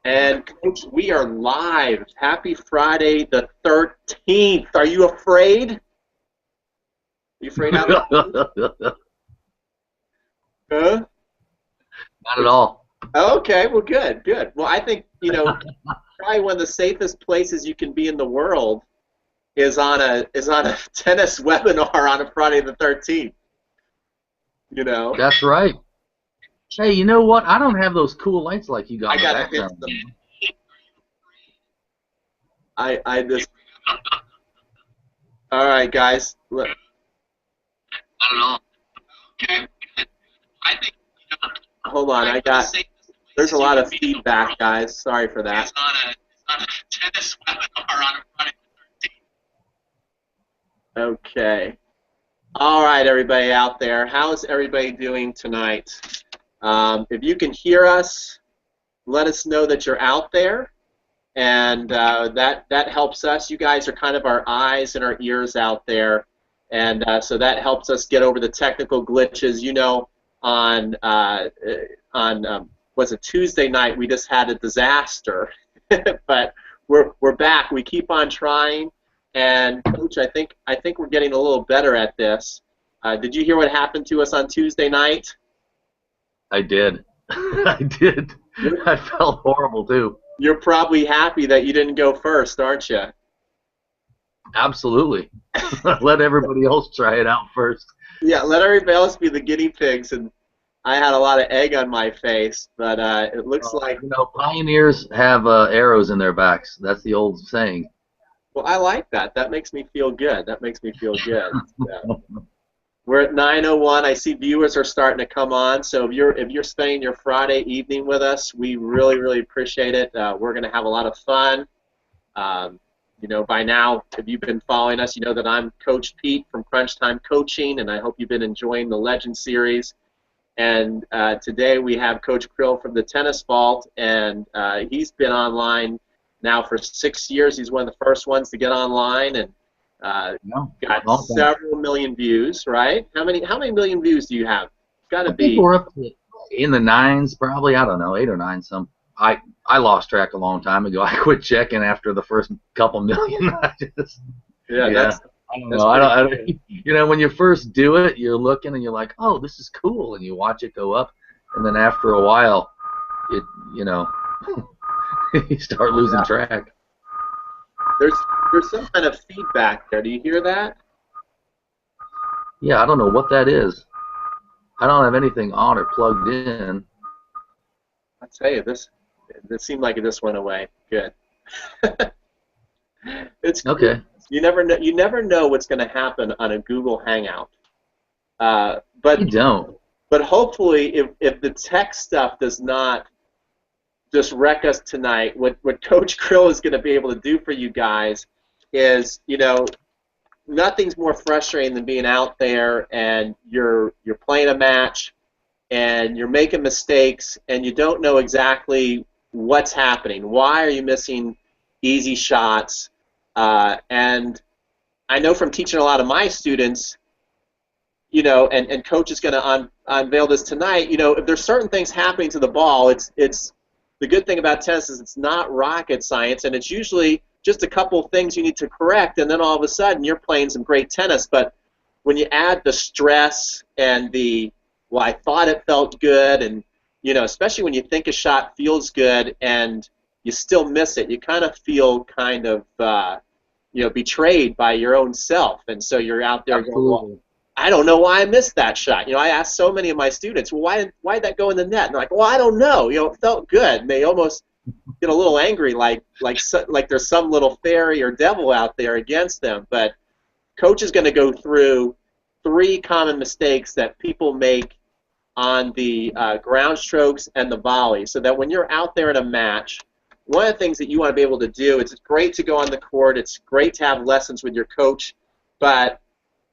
And Coach, we are live. Happy Friday the 13th. Are you afraid? Are you afraid out there? Huh? Not at all. Okay, well, good, good. Well, I think, probably one of the safest places you can be in the world is on a tennis webinar on a Friday the 13th. You know, That's right. Hey, you know what? I don't have those cool lights like you got I in the gotta hit background. some. I just. All right, guys. Look, Not at all. okay. I think. Hold on, I got. There's a lot of feedback, guys. Sorry for that. It's on a tennis webinar on a Friday the 13th. Okay. All right, everybody out there. How's everybody doing tonight? If you can hear us, let us know that you're out there, and that helps us. You guys are kind of our eyes and our ears out there, and so that helps us get over the technical glitches. On was it Tuesday night? We just had a disaster, but we're back. We keep on trying, and Coach, I think we're getting a little better at this. Did you hear what happened to us on Tuesday night? I did. I did. I felt horrible too. You're probably happy that you didn't go first, aren't you? Absolutely. Let everybody else try it out first. Yeah, let everybody else be the guinea pigs, and I had a lot of egg on my face, but it looks like. Pioneers have arrows in their backs. That's the old saying. Well, I like that. That makes me feel good. That makes me feel good. Yeah. We're at 9:01. I see viewers are starting to come on. So if you're spending your Friday evening with us, we really, really appreciate it. We're going to have a lot of fun. By now, if you've been following us, you know that I'm Coach Pete from Crunch Time Coaching, and I hope you've been enjoying the Legend Series. And today we have Coach Kryil from the Tennis Vault, and he's been online now for 6 years. He's one of the first ones to get online, and got several million views, right? How many million views do you have? It's got to be. I think we're up to in the nines, probably. I don't know, 8 or 9. I lost track a long time ago. I quit checking after the first couple million. I don't know. When you first do it, you're looking and you're like, oh, this is cool, and you watch it go up, and then after a while, you start losing track. There's some kind of feedback there. Do you hear that? Yeah, I don't know what that is. I don't have anything on or plugged in. I'll tell you, this seemed like it just went away. Good. It's cool. Okay. You never know what's going to happen on a Google Hangout. But you don't. But hopefully, if the tech stuff does not just wreck us tonight, what Coach Kryil is going to be able to do for you guys is, nothing's more frustrating than being out there and you're playing a match and you're making mistakes and you don't know exactly what's happening. Why are you missing easy shots? And I know from teaching a lot of my students, and Coach is going to unveil this tonight, if there's certain things happening to the ball, it's the good thing about tennis is it's not rocket science, and it's usually just a couple things you need to correct, and then all of a sudden you're playing some great tennis. But when you add the stress and well, I thought it felt good, and especially when you think a shot feels good and you still miss it, you kind of feel betrayed by your own self, and so you're out there going, well, I don't know why I missed that shot. I asked so many of my students, well, why did that go in the net? And they're like, well, I don't know. It felt good. And they almost get a little angry, like there's some little fairy or devil out there against them. But Coach is going to go through 3 common mistakes that people make on the ground strokes and the volley, so that when you're out there in a match, one of the things that you want to be able to do, it's great to go on the court, it's great to have lessons with your coach, but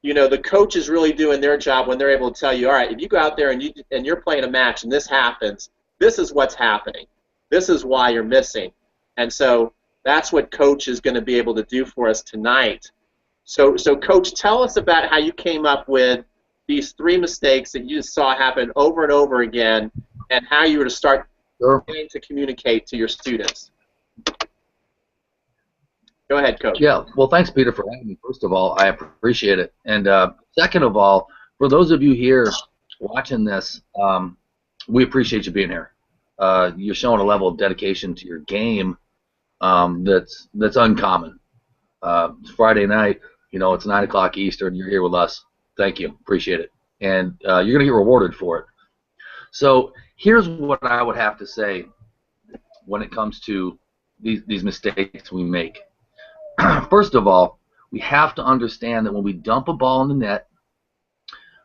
the coach is really doing their job when they're able to tell you, all right, if you go out there and you're playing a match and this happens, this is what's happening. This is why you're missing. And so that's what Coach is going to be able to do for us tonight. So Coach, tell us about how you came up with these 3 mistakes that you saw happen over and over again, and how you were to start Sure. trying to communicate to your students? Go ahead, Coach. Yeah, well, thanks, Peter, for having me. First of all, I appreciate it. And second of all, for those of you here watching this, we appreciate you being here. You're showing a level of dedication to your game that's uncommon. It's Friday night, it's 9 o'clock Eastern. You're here with us. Thank you. Appreciate it. And you're going to get rewarded for it. So here's what I would have to say when it comes to these mistakes we make. First of all, we have to understand that when we dump a ball in the net,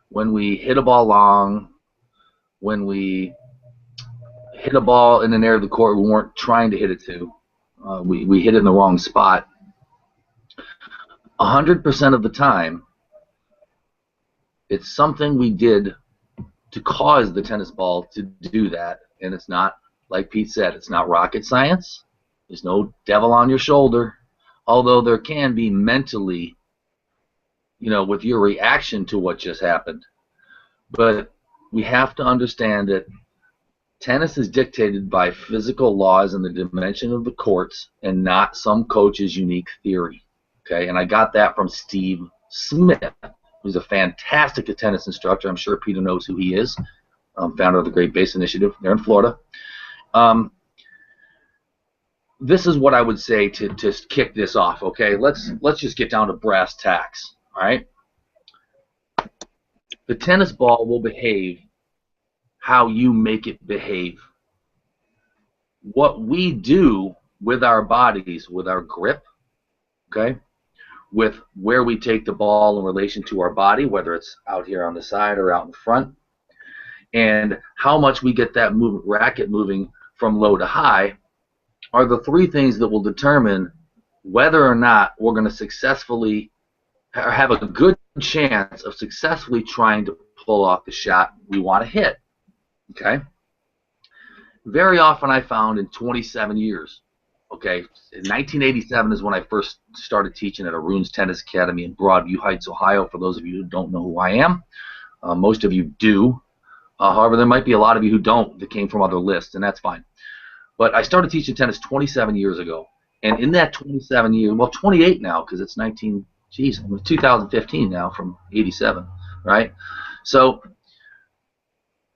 when we hit a ball long, when we hit a ball in an area of the court we weren't trying to hit it to, we hit it in the wrong spot, 100% of the time, it's something we did to cause the tennis ball to do that. And it's not, like Pete said, it's not rocket science. There's no devil on your shoulder. Although there can be mentally, with your reaction to what just happened. But we have to understand that tennis is dictated by physical laws and the dimension of the courts and not some coach's unique theory. Okay, and I got that from Steve Smith, who's a fantastic tennis instructor. I'm sure Peter knows who he is, founder of the Great Base Initiative there in Florida. This is what I would say to kick this off. Okay, let's just get down to brass tacks. All right, the tennis ball will behave how you make it behave. What we do with our bodies, with our grip, okay, with where we take the ball in relation to our body, whether it's out here on the side or out in front, and how much we get that racket moving from low to high, are the three things that will determine whether or not we're going to successfully or have a good chance of successfully trying to pull off the shot we want to hit. Okay? Very often I found in 27 years, okay, in 1987 is when I first started teaching at Arun's Tennis Academy in Broadview Heights, Ohio, for those of you who don't know who I am. Most of you do. However, there might be a lot of you who don't that came from other lists, and that's fine. But I started teaching tennis 27 years ago. And in that 27 years, well, 28 now, because it's 2015 now from 87, right? So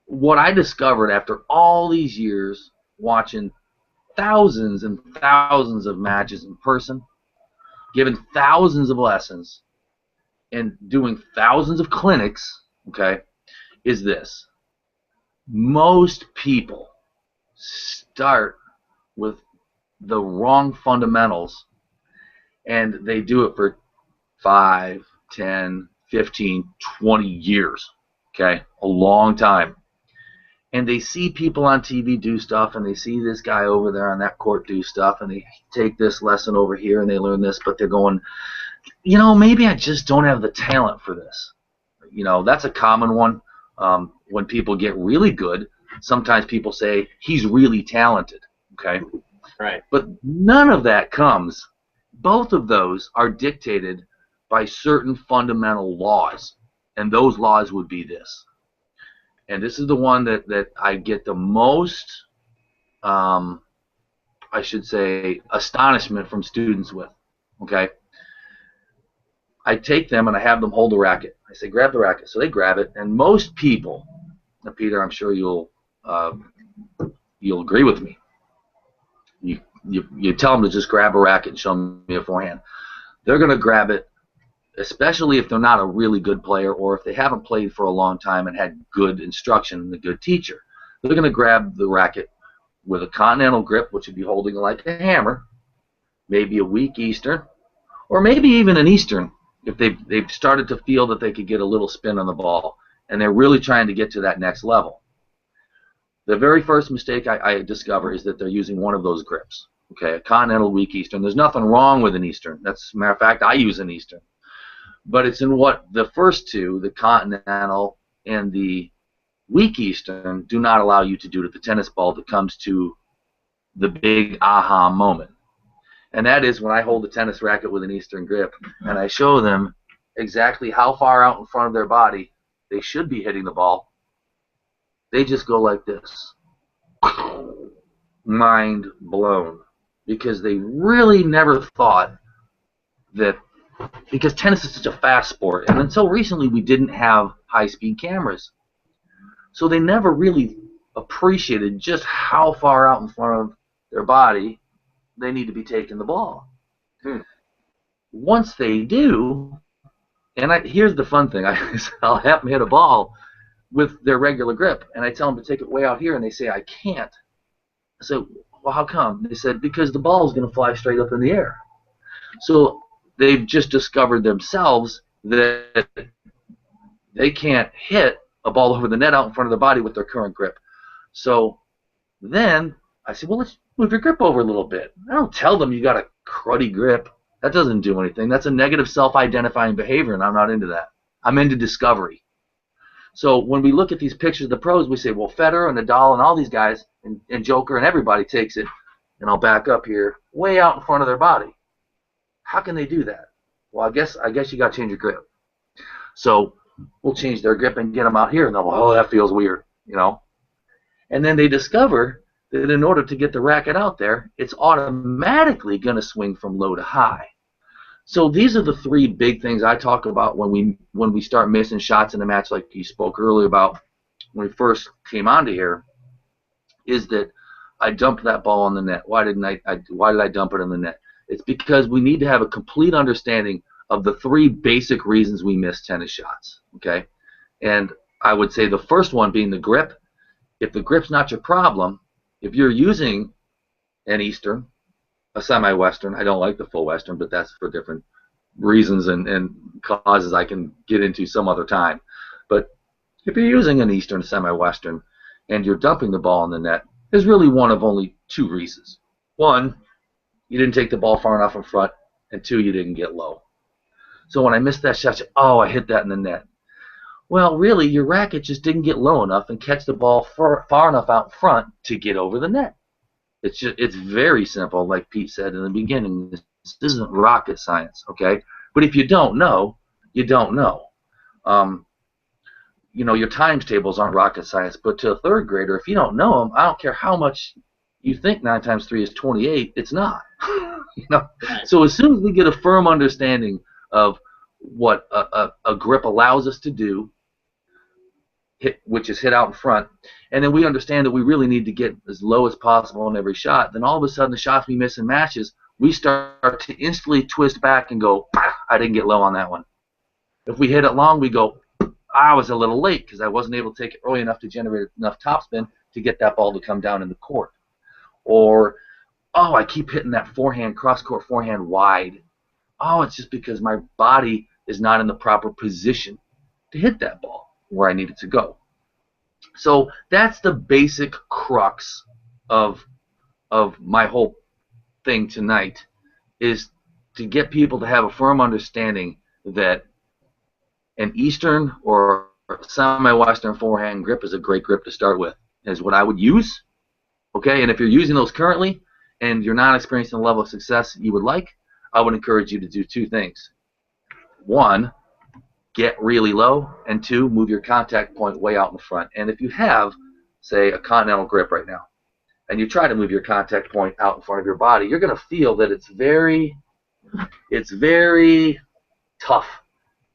what I discovered after all these years watching thousands and thousands of matches in person, giving thousands of lessons, and doing thousands of clinics, okay, is this. Most people start with the wrong fundamentals, and they do it for 5, 10, 15, 20 years, okay, a long time. And they see people on TV do stuff, and they see this guy over there on that court do stuff, and they take this lesson over here, and they learn this, but they're going, maybe I just don't have the talent for this. That's a common one. When people get really good, sometimes people say, he's really talented, okay? Right. But none of that comes. Both of those are dictated by certain fundamental laws, and those laws would be this. And this is the one that I get the most, I should say, astonishment from students with, okay? I take them and I have them hold the racket. I say, grab the racket. So they grab it, and most people, now Peter, I'm sure you'll agree with me. You tell them to just grab a racket and show me a forehand. They're going to grab it, especially if they're not a really good player or if they haven't played for a long time and had good instruction and a good teacher. They're going to grab the racket with a continental grip, which would be holding like a hammer, maybe a weak Eastern, or maybe even an Eastern if they've started to feel that they could get a little spin on the ball and they're really trying to get to that next level. The very first mistake I discover is that they're using one of those grips. Okay, a continental weak Eastern. There's nothing wrong with an Eastern. That's, as a matter of fact, I use an Eastern. But it's in what the first two, the continental and the weak Eastern, do not allow you to do to the tennis ball that comes to the big aha moment. And that is when I hold the tennis racket with an Eastern grip and I show them exactly how far out in front of their body they should be hitting the ball. They just go like this. mind blown because they really never thought that, because tennis is such a fast sport, and until recently we didn't have high-speed cameras. So they never really appreciated just how far out in front of their body they need to be taking the ball. Once they do, and here's the fun thing, I'll have them hit a ball with their regular grip, and I tell them to take it way out here, and they say, I can't. I said, well, how come? They said, because the ball is going to fly straight up in the air. So they've just discovered themselves that they can't hit a ball over the net out in front of the body with their current grip. So then I said, well, let's move your grip over a little bit. I don't tell them you got a cruddy grip. That doesn't do anything. That's a negative self-identifying behavior, and I'm not into that. I'm into discovery. So when we look at these pictures of the pros, we say, well, Federer and Nadal and all these guys, and Joker and everybody takes it, and I'll back up here, way out in front of their body. How can they do that? Well, I guess you got to change your grip. So we'll change their grip and get them out here, and they'll go, oh, that feels weird, you know. And then they discover that in order to get the racket out there, it's automatically going to swing from low to high. So these are the three big things I talk about when we start missing shots in a match, like you spoke earlier about when we first came onto here, is that I dumped that ball on the net. Why did I dump it in the net? It's because we need to have a complete understanding of the three basic reasons we miss tennis shots. Okay, and I would say the first one being the grip. If the grip's not your problem, if you're using an Eastern, a semi-Western, I don't like the full Western, but that's for different reasons and causes I can get into some other time. But if you're using an Eastern semi-Western and you're dumping the ball in the net, there's really one of only two reasons. One, you didn't take the ball far enough in front, and two, you didn't get low. So when I missed that shot, oh, I hit that in the net. Well, really, your racket just didn't get low enough and catch the ball far enough out front to get over the net. It's very simple, like Pete said in the beginning. This isn't rocket science, okay? But if you don't know, you don't know. You know, your times tables aren't rocket science, but to a third grader, if you don't know them, I don't care how much you think 9 times 3 is 28, it's not. You know? So as soon as we get a firm understanding of what a grip allows us to do, which is hit out in front, and then we understand that we really need to get as low as possible in every shot, then all of a sudden the shots we miss in matches, we start to instantly twist back and go, I didn't get low on that one. If we hit it long, we go, I was a little late because I wasn't able to take it early enough to generate enough topspin to get that ball to come down in the court. Or, oh, I keep hitting that forehand, cross-court forehand wide. Oh, it's just because my body is not in the proper position to hit that ball where I need it to go. So that's the basic crux of my whole thing tonight, is to get people to have a firm understanding that an Eastern or semi-Western forehand grip is a great grip to start with, is what I would use. Okay, and if you're using those currently and you're not experiencing the level of success you would like, I would encourage you to do two things. One, get really low, and two, move your contact point way out in front. And if you have, say, a continental grip right now, and you try to move your contact point out in front of your body, you're going to feel that it's very tough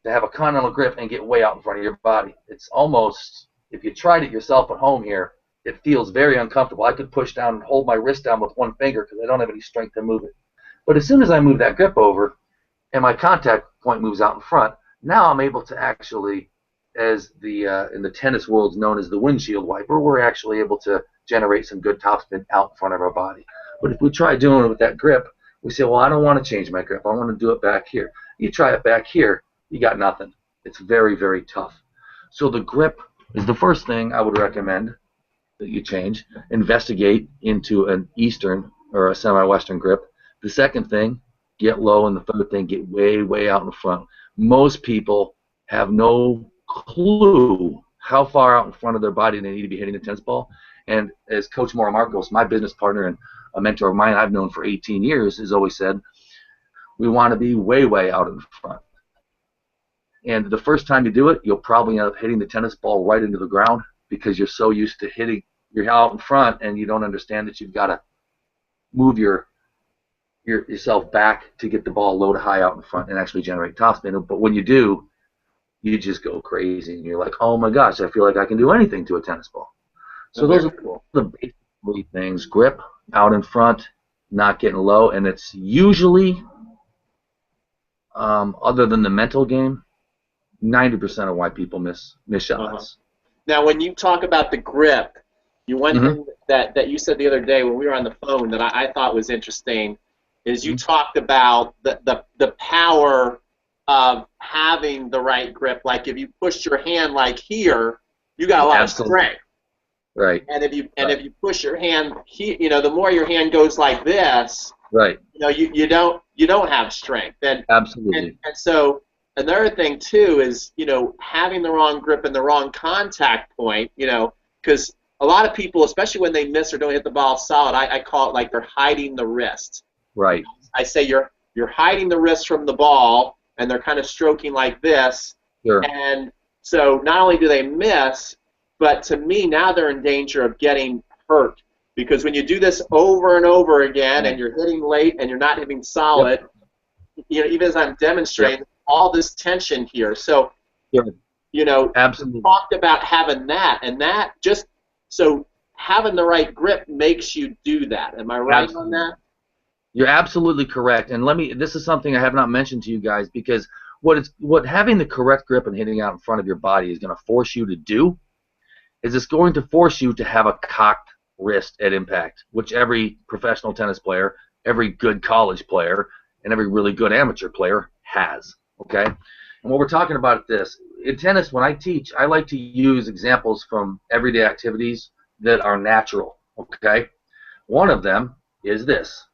to have a continental grip and get way out in front of your body. It's almost, if you tried it yourself at home here, it feels very uncomfortable. I could push down and hold my wrist down with one finger because I don't have any strength to move it. But as soon as I move that grip over and my contact point moves out in front, now I'm able to actually, as the in the tennis world is known as the windshield wiper, we're actually able to generate some good topspin out in front of our body. But if we try doing it with that grip, we say, well, I don't want to change my grip. I want to do it back here. You try it back here, you got nothing. It's very, very tough. So the grip is the first thing I would recommend that you change. Investigate into an Eastern or a semi-Western grip. The second thing, get low, and the third thing, get way, way out in front. Most people have no clue how far out in front of their body they need to be hitting the tennis ball. And as Coach Mauro Marcos, my business partner and a mentor of mine I've known for 18 years, has always said, we want to be way, way out in front. And the first time you do it, you'll probably end up hitting the tennis ball right into the ground because you're so used to hitting you're out in front and you don't understand that you've got to move yourself back to get the ball low to high out in front and actually generate topspin. But when you do, you just go crazy and you're like, oh my gosh, I feel like I can do anything to a tennis ball. So those are the basic three things: grip, out in front, not getting low, and it's usually, other than the mental game, 90% of why people miss shots. Now, when you talk about the grip, one thing that you said the other day when we were on the phone that I thought was interesting is you talked about the power of having the right grip. Like if you push your hand like here, you got a lot of strength. Right. And if you push your hand, the more your hand goes like this, right. You don't have strength. And absolutely. And so another thing too is having the wrong grip and the wrong contact point. Because a lot of people, especially when they miss or don't hit the ball solid, I call it like they're hiding the wrist. Right. I say you're hiding the wrist from the ball, and they're kind of stroking like this. Sure. And so not only do they miss, but to me, now they're in danger of getting hurt. Because when you do this over and over again and you're hitting late and you're not hitting solid, even as I'm demonstrating, all this tension here. So, absolutely. You talked about having that, and that so having the right grip makes you do that. Am I right on that? You're absolutely correct. And this is something I have not mentioned to you guys, because what having the correct grip and hitting out in front of your body is going to force you to do is it's going to force you to have a cocked wrist at impact, which every professional tennis player, every good college player, and every really good amateur player has. Okay? And what we're talking about is this. In tennis, when I teach, I like to use examples from everyday activities that are natural. Okay? One of them is this.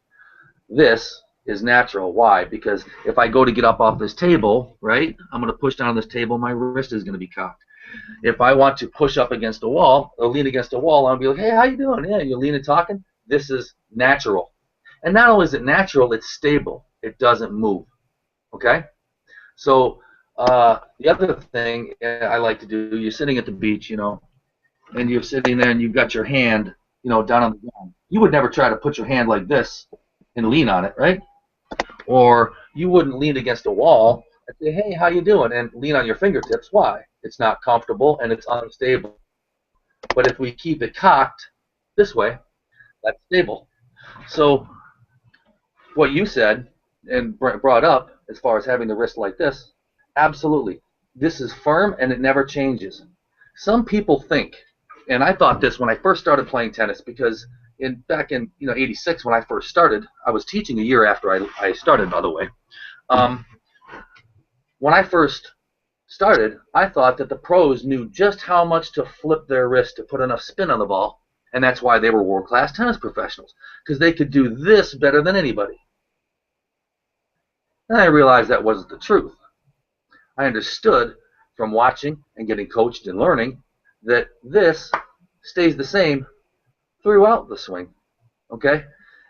This is natural. Why? Because if I go to get up off this table, right, I'm going to push down on this table, my wrist is going to be cocked. If I want to push up against a wall or lean against a wall, I'll be like, hey, how you doing? Yeah, you're leaning, talking. This is natural. And not only is it natural, it's stable. It doesn't move. Okay? So the other thing I like to do, you're sitting at the beach, and you're sitting there and you've got your hand, down on the ground. You would never try to put your hand like this and lean on it, right? Or you wouldn't lean against a wall and say, hey, how you doing? And lean on your fingertips. Why? It's not comfortable and it's unstable. But if we keep it cocked this way, that's stable. So what you said and brought up as far as having the wrist like this, absolutely. This is firm and it never changes. Some people think, and I thought this when I first started playing tennis, because back in '86 when I first started, I was teaching a year after I started, by the way. When I first started, I thought that the pros knew just how much to flip their wrist to put enough spin on the ball, and that's why they were world-class tennis professionals, because they could do this better than anybody. And I realized that wasn't the truth. I understood from watching and getting coached and learning that this stays the same throughout the swing. Okay?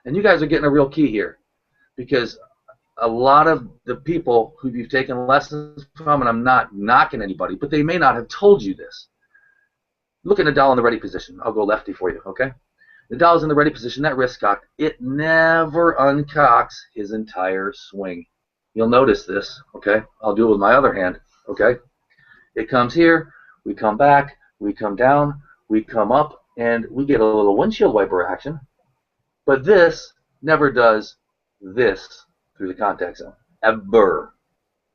And you guys are getting a real key here, because a lot of the people who you've taken lessons from, and I'm not knocking anybody, but they may not have told you this. Look at Nadal in the ready position. I'll go lefty for you, okay? Nadal's in the ready position, that wrist cock, it never uncocks his entire swing. You'll notice this, okay? I'll do it with my other hand, okay? It comes here, we come back, we come down, we come up, and we get a little windshield wiper action. But this never does this through the contact zone, ever.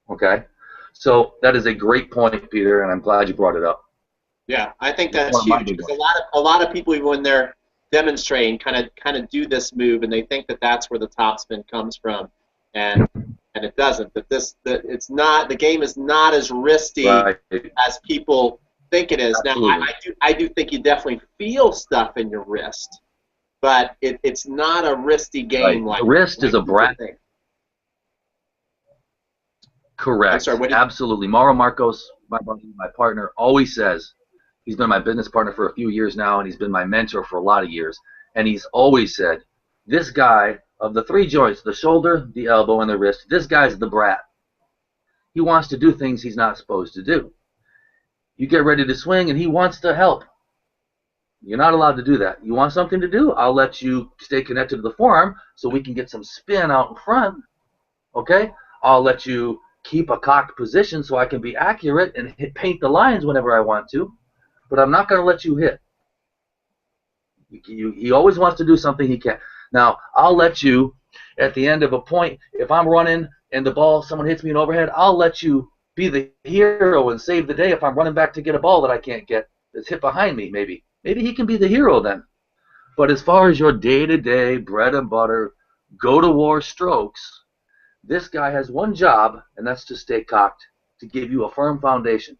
Okay? So that is a great point, Peter, and I'm glad you brought it up. Yeah, I think that's huge, because a lot of people, even when they're demonstrating, kind of do this move, and they think that that's where the topspin comes from, and it doesn't. But it's not. The game is not as wristy as people think it is. Absolutely. Now, I do think you definitely feel stuff in your wrist, but it's not a wristy game. Like the wrist is a brat. Correct. Sorry, absolutely. Mauro Marcos, my buddy, my partner, always says, he's been my business partner for a few years now, and he's been my mentor for a lot of years, and he's always said, this guy, of the three joints, the shoulder, the elbow, and the wrist, this guy's the brat. He wants to do things he's not supposed to do. You get ready to swing, and he wants to help. You're not allowed to do that. You want something to do? I'll let you stay connected to the forearm so we can get some spin out in front. Okay? I'll let you keep a cocked position so I can be accurate and paint the lines whenever I want to. But I'm not going to let you hit. He always wants to do something he can't. Now, I'll let you, at the end of a point, if I'm running and the ball, someone hits me in overhead, I'll let you be the hero and save the day if I'm running back to get a ball that I can't get that's hit behind me, maybe. Maybe he can be the hero then. But as far as your day-to-day, bread and butter, go-to-war strokes, this guy has one job, and that's to stay cocked, to give you a firm foundation.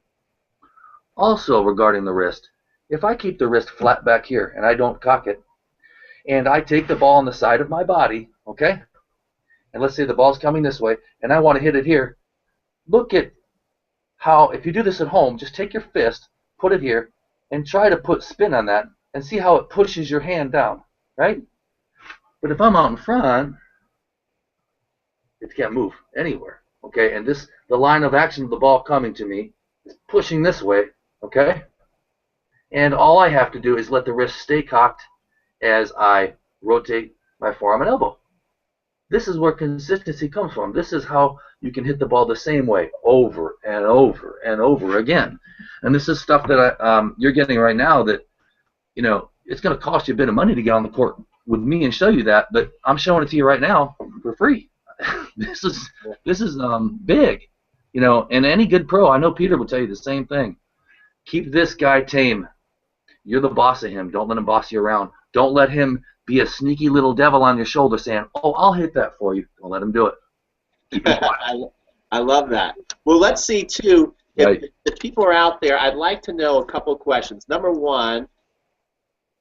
Also, regarding the wrist, if I keep the wrist flat back here and I don't cock it, and I take the ball on the side of my body, okay, and let's say the ball's coming this way, and I want to hit it here, look at how, if you do this at home, just take your fist, put it here, and try to put spin on that, and see how it pushes your hand down, right? But if I'm out in front, it can't move anywhere, okay? And this, the line of action of the ball coming to me is pushing this way, okay? And all I have to do is let the wrist stay cocked as I rotate my forearm and elbow. This is where consistency comes from. This is how you can hit the ball the same way over and over and over again. And this is stuff that you're getting right now that, you know, it's going to cost you a bit of money to get on the court with me and show you that, but I'm showing it to you right now for free. This is big, you know. And any good pro, I know Peter will tell you the same thing. Keep this guy tame. You're the boss of him. Don't let him boss you around. Don't let him be a sneaky little devil on your shoulder saying, "Oh, I'll hit that for you." Don't let him do it. Keep him quiet. I love that. Well, let's see too. If people are out there, I'd like to know a couple of questions. Number one,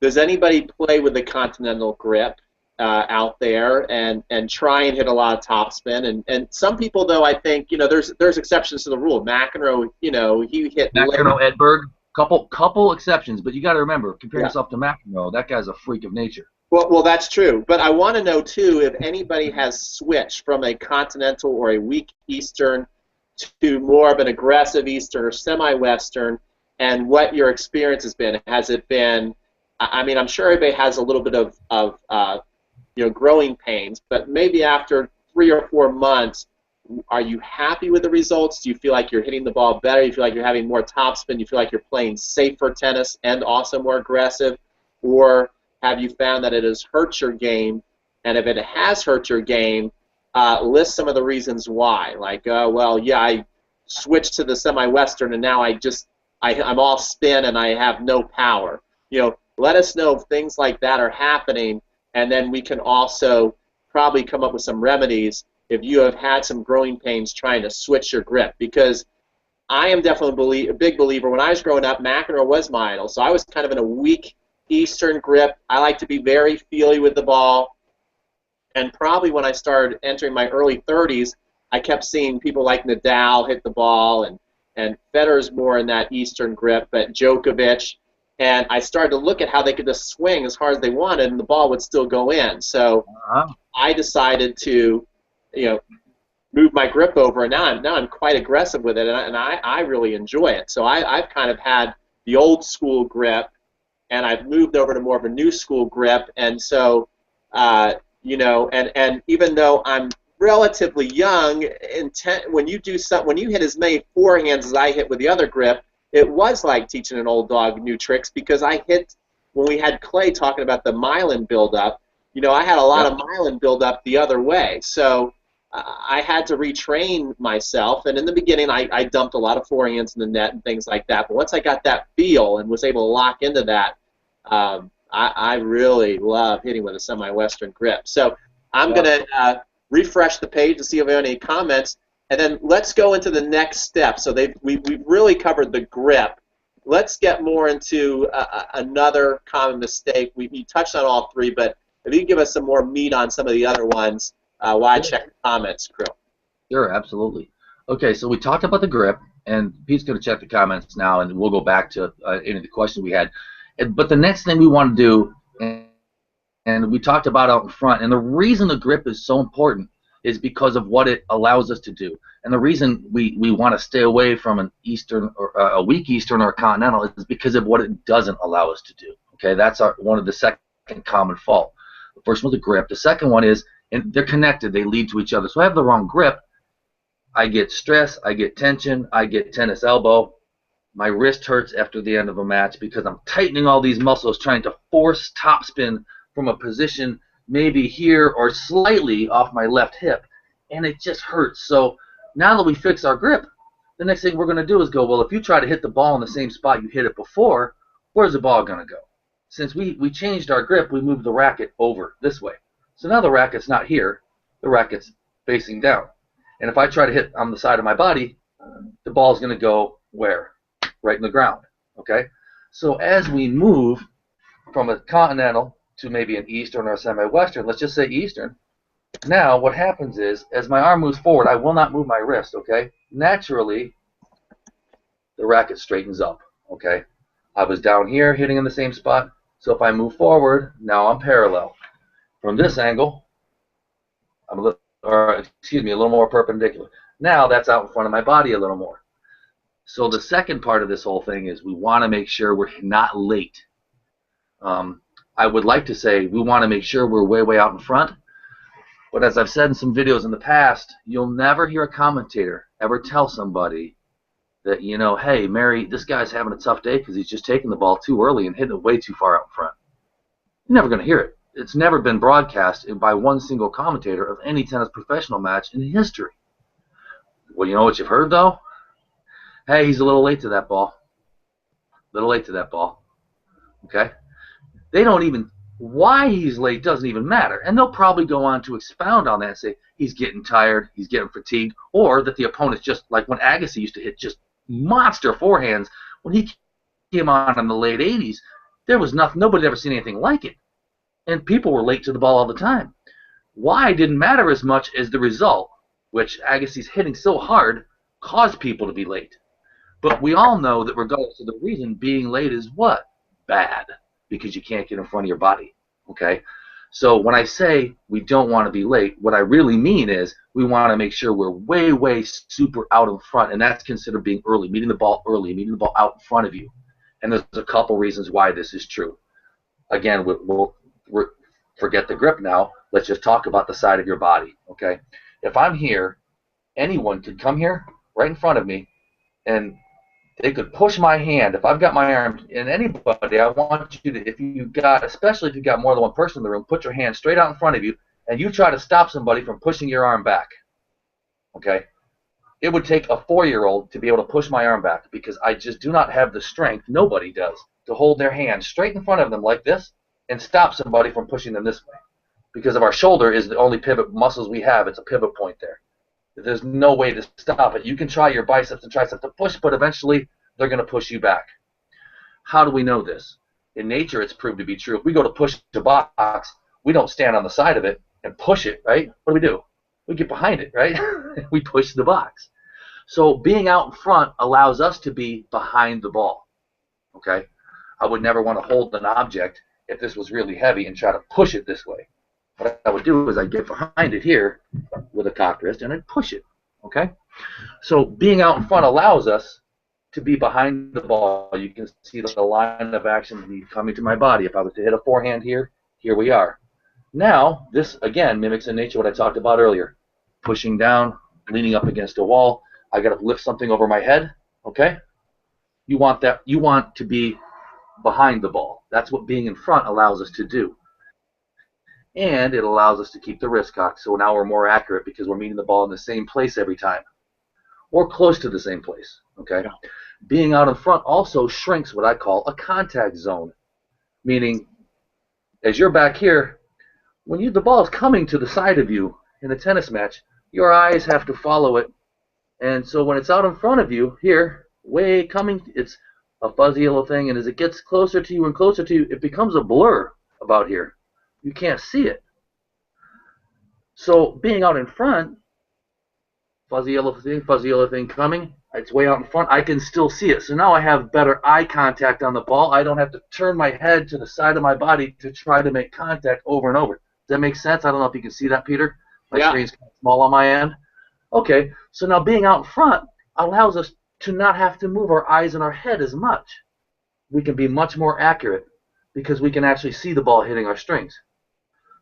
does anybody play with the Continental grip out there and try and hit a lot of topspin? And some people, though, I think, you know, there's exceptions to the rule. McEnroe, you know, he hit McEnroe, Edberg, couple exceptions, but you got to remember, compare yourself to McEnroe. That guy's a freak of nature. Well, that's true. But I want to know too if anybody has switched from a Continental or a weak Eastern to more of an aggressive Eastern or semi-Western, and what your experience has been. Has it been? I mean, I'm sure everybody has a little bit of you know, growing pains, but maybe after 3 or 4 months, are you happy with the results? Do you feel like you're hitting the ball better? Do you feel like you're having more topspin? Do you feel like you're playing safer tennis and also more aggressive? Or have you found that it has hurt your game? And if it has hurt your game, list some of the reasons why. Like, well, yeah, I switched to the semi-Western, and now I'm all spin and I have no power. You know, let us know if things like that are happening, and then we can also probably come up with some remedies if you have had some growing pains trying to switch your grip. Because I am definitely a big believer. When I was growing up, McEnroe was my idol, so I was kind of in a weak Eastern grip. I like to be very feely with the ball, and probably when I started entering my early 30s, I kept seeing people like Nadal hit the ball, and Federer's more in that Eastern grip, but Djokovic. And I started to look at how they could just swing as hard as they wanted, and the ball would still go in. So I decided to, you know, move my grip over, and now I'm quite aggressive with it, and I really enjoy it. So I've kind of had the old school grip, and I've moved over to more of a new school grip. And so, you know, and even though I'm relatively young, when you hit as many forehands as I hit with the other grip, it was like teaching an old dog new tricks, because I hit, when we had Clay talking about the myelin buildup, you know, I had a lot of myelin buildup the other way. So I had to retrain myself, and in the beginning I dumped a lot of forehands in the net and things like that. But once I got that feel and was able to lock into that, I really love hitting with a semi-Western grip. So I'm going to refresh the page to see if we have any comments. And then let's go into the next step. So we've really covered the grip. Let's get more into another common mistake. We touched on all three, but if you can give us some more meat on some of the other ones while I check the comments, Kryil. Sure, absolutely. Okay, so we talked about the grip, and Pete's going to check the comments now, and we'll go back to any of the questions we had. But the next thing we want to do, and we talked about out in front, and the reason the grip is so important is because of what it allows us to do. And the reason we want to stay away from an Eastern or a weak Eastern or a Continental is because of what it doesn't allow us to do. Okay, that's one of the second common fault. The first one's a grip. The second one is, and they're connected, they lead to each other. So I have the wrong grip, I get stress, I get tension, I get tennis elbow. My wrist hurts after the end of a match because I'm tightening all these muscles trying to force topspin from a position maybe here or slightly off my left hip, and it just hurts. So now that we fix our grip, the next thing we're going to do is go, well, if you try to hit the ball in the same spot you hit it before, where's the ball going to go? Since we changed our grip, we moved the racket over this way. So now the racket's not here, the racket's facing down. And if I try to hit on the side of my body, the ball's going to go where? Right in the ground. Okay? So as we move from a continental to maybe an eastern or a semi-western, let's just say eastern, now what happens is, as my arm moves forward, I will not move my wrist, okay? Naturally, the racket straightens up, okay? I was down here hitting in the same spot, so if I move forward, now I'm parallel. From this angle, I'm a little, or excuse me, a little more perpendicular. Now that's out in front of my body a little more. So the second part of this whole thing is we want to make sure we're not late. I would like to say we want to make sure we're way out in front, but as I've said in some videos in the past, you'll never hear a commentator ever tell somebody that, you know, hey, Mary, this guy's having a tough day because he's just taking the ball too early and hitting it way too far out in front. You're never going to hear it. It's never been broadcast by one single commentator of any tennis professional match in history. Well, you know what you've heard, though? Hey, he's a little late to that ball. A little late to that ball. Okay? They don't even, why he's late doesn't even matter. And they'll probably go on to expound on that and say he's getting tired, he's getting fatigued, or that the opponent's just, like when Agassi used to hit just monster forehands, when he came on in the late 80s, there was nothing, nobody had ever seen anything like it. And people were late to the ball all the time. Why didn't matter as much as the result, which Agassi's hitting so hard caused people to be late. But we all know that regardless of the reason, being late is what? Bad. Because you can't get in front of your body. Okay? So when I say we don't want to be late, what I really mean is we want to make sure we're way super out in front, and that's considered being early, meeting the ball early, meeting the ball out in front of you. And there's a couple reasons why this is true. Again, we'll forget the grip now. Let's just talk about the side of your body. Okay? If I'm here, anyone could come here right in front of me, and they could push my hand. If I've got my arm in anybody, I want you to, if you've got, especially if you've got more than one person in the room, put your hand straight out in front of you, and you try to stop somebody from pushing your arm back. Okay? It would take a 4-year-old to be able to push my arm back because I just do not have the strength, nobody does, to hold their hand straight in front of them like this and stop somebody from pushing them this way. Because of our shoulder is the only pivot muscles we have. It's a pivot point there. There's no way to stop it. You can try your biceps and triceps to push, but eventually they're going to push you back. How do we know this? In nature, it's proved to be true. If we go to push the box, we don't stand on the side of it and push it, right? What do? We get behind it, right? We push the box. So being out in front allows us to be behind the ball, okay? I would never want to hold an object if this was really heavy and try to push it this way. What I would do is I'd get behind it here with a cocked wrist and I'd push it, okay? So being out in front allows us to be behind the ball. You can see the line of action coming to my body. If I was to hit a forehand here, here we are. Now, this, again, mimics in nature what I talked about earlier. Pushing down, leaning up against a wall. I got to lift something over my head, okay? You want that. You want to be behind the ball. That's what being in front allows us to do. And it allows us to keep the wrist cocked, so now we're more accurate because we're meeting the ball in the same place every time, or close to the same place, okay? Yeah. Being out in front also shrinks what I call a contact zone, meaning as you're back here, when the ball is coming to the side of you in a tennis match, your eyes have to follow it, and so when it's out in front of you, here, way coming, it's a fuzzy yellow thing, and as it gets closer to you and closer to you, it becomes a blur about here. You can't see it. So being out in front, fuzzy yellow thing coming, it's way out in front, I can still see it. So now I have better eye contact on the ball. I don't have to turn my head to the side of my body to try to make contact over and over. Does that make sense? I don't know if you can see that, Peter. My screen's kind of small on my end. Okay, so now being out in front allows us to not have to move our eyes and our head as much. We can be much more accurate. because we can actually see the ball hitting our strings.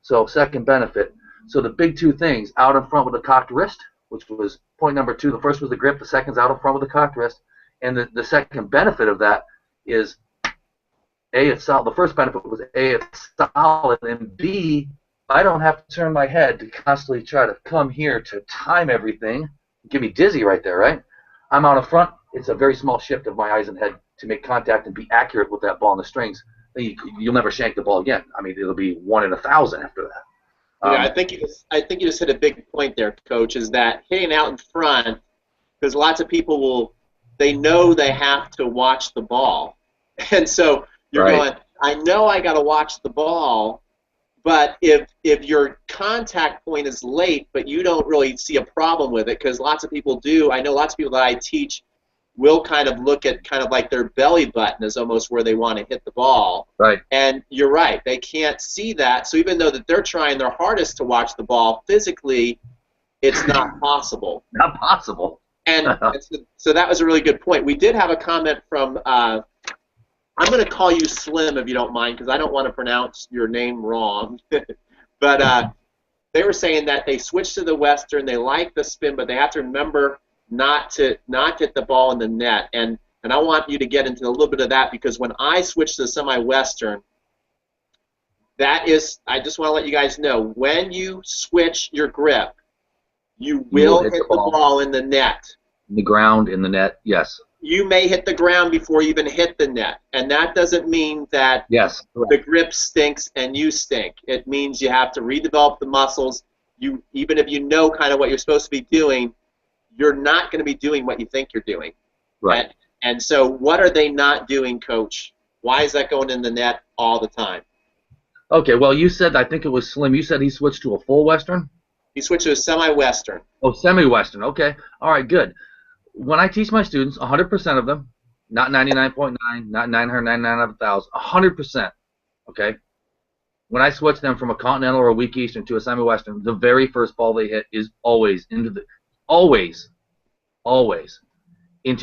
So second benefit. So the big two things, out in front with a cocked wrist, which was point number 2. The first was the grip. The second's out in front with a cocked wrist. And the second benefit of that is, A, it's solid. The first benefit was, A, it's solid, and B, I don't have to turn my head to constantly try to come here to time everything. Get me dizzy right there, right? I'm out in front. It's a very small shift of my eyes and head to make contact and be accurate with that ball in the strings. You'll never shank the ball again. I mean, it'll be 1 in 1,000 after that. Yeah, I think you just hit a big point there, Coach, is that hitting out in front, because lots of people they know they have to watch the ball. And so you're going, I know I got to watch the ball, but if your contact point is late, but you don't really see a problem with it, because lots of people do. I know lots of people that I teach will kind of look at kind of like their belly button is almost where they want to hit the ball. Right. And you're right. They can't see that. So even though that they're trying their hardest to watch the ball, physically it's not possible. Not possible. And so that was a really good point. We did have a comment from, I'm going to call you Slim if you don't mind, because I don't want to pronounce your name wrong. But they were saying that they switched to the Western. They like the spin, but they have to remember not hit the ball in the net. And I want you to get into a little bit of that, because when I switched to the semi-Western, that is, I just want to let you guys know, when you switch your grip, you will hit the ball in the net. The ground, in the net, yes. You may hit the ground before you even hit the net, and that doesn't mean that the grip stinks and you stink. It means you have to redevelop the muscles. Even if you know kind of what you're supposed to be doing, you're not going to be doing what you think you're doing. Right. And so what are they not doing, Coach? Why is that going in the net all the time? Okay, well, you said, I think it was Slim, you said he switched to a full Western? He switched to a semi-Western. Oh, semi-Western, okay. All right, good. When I teach my students, 100% of them, not 99.9, not 999 out of 1,000, 100%, okay? When I switch them from a Continental or a Weak Eastern to a semi-Western, the very first ball they hit is always into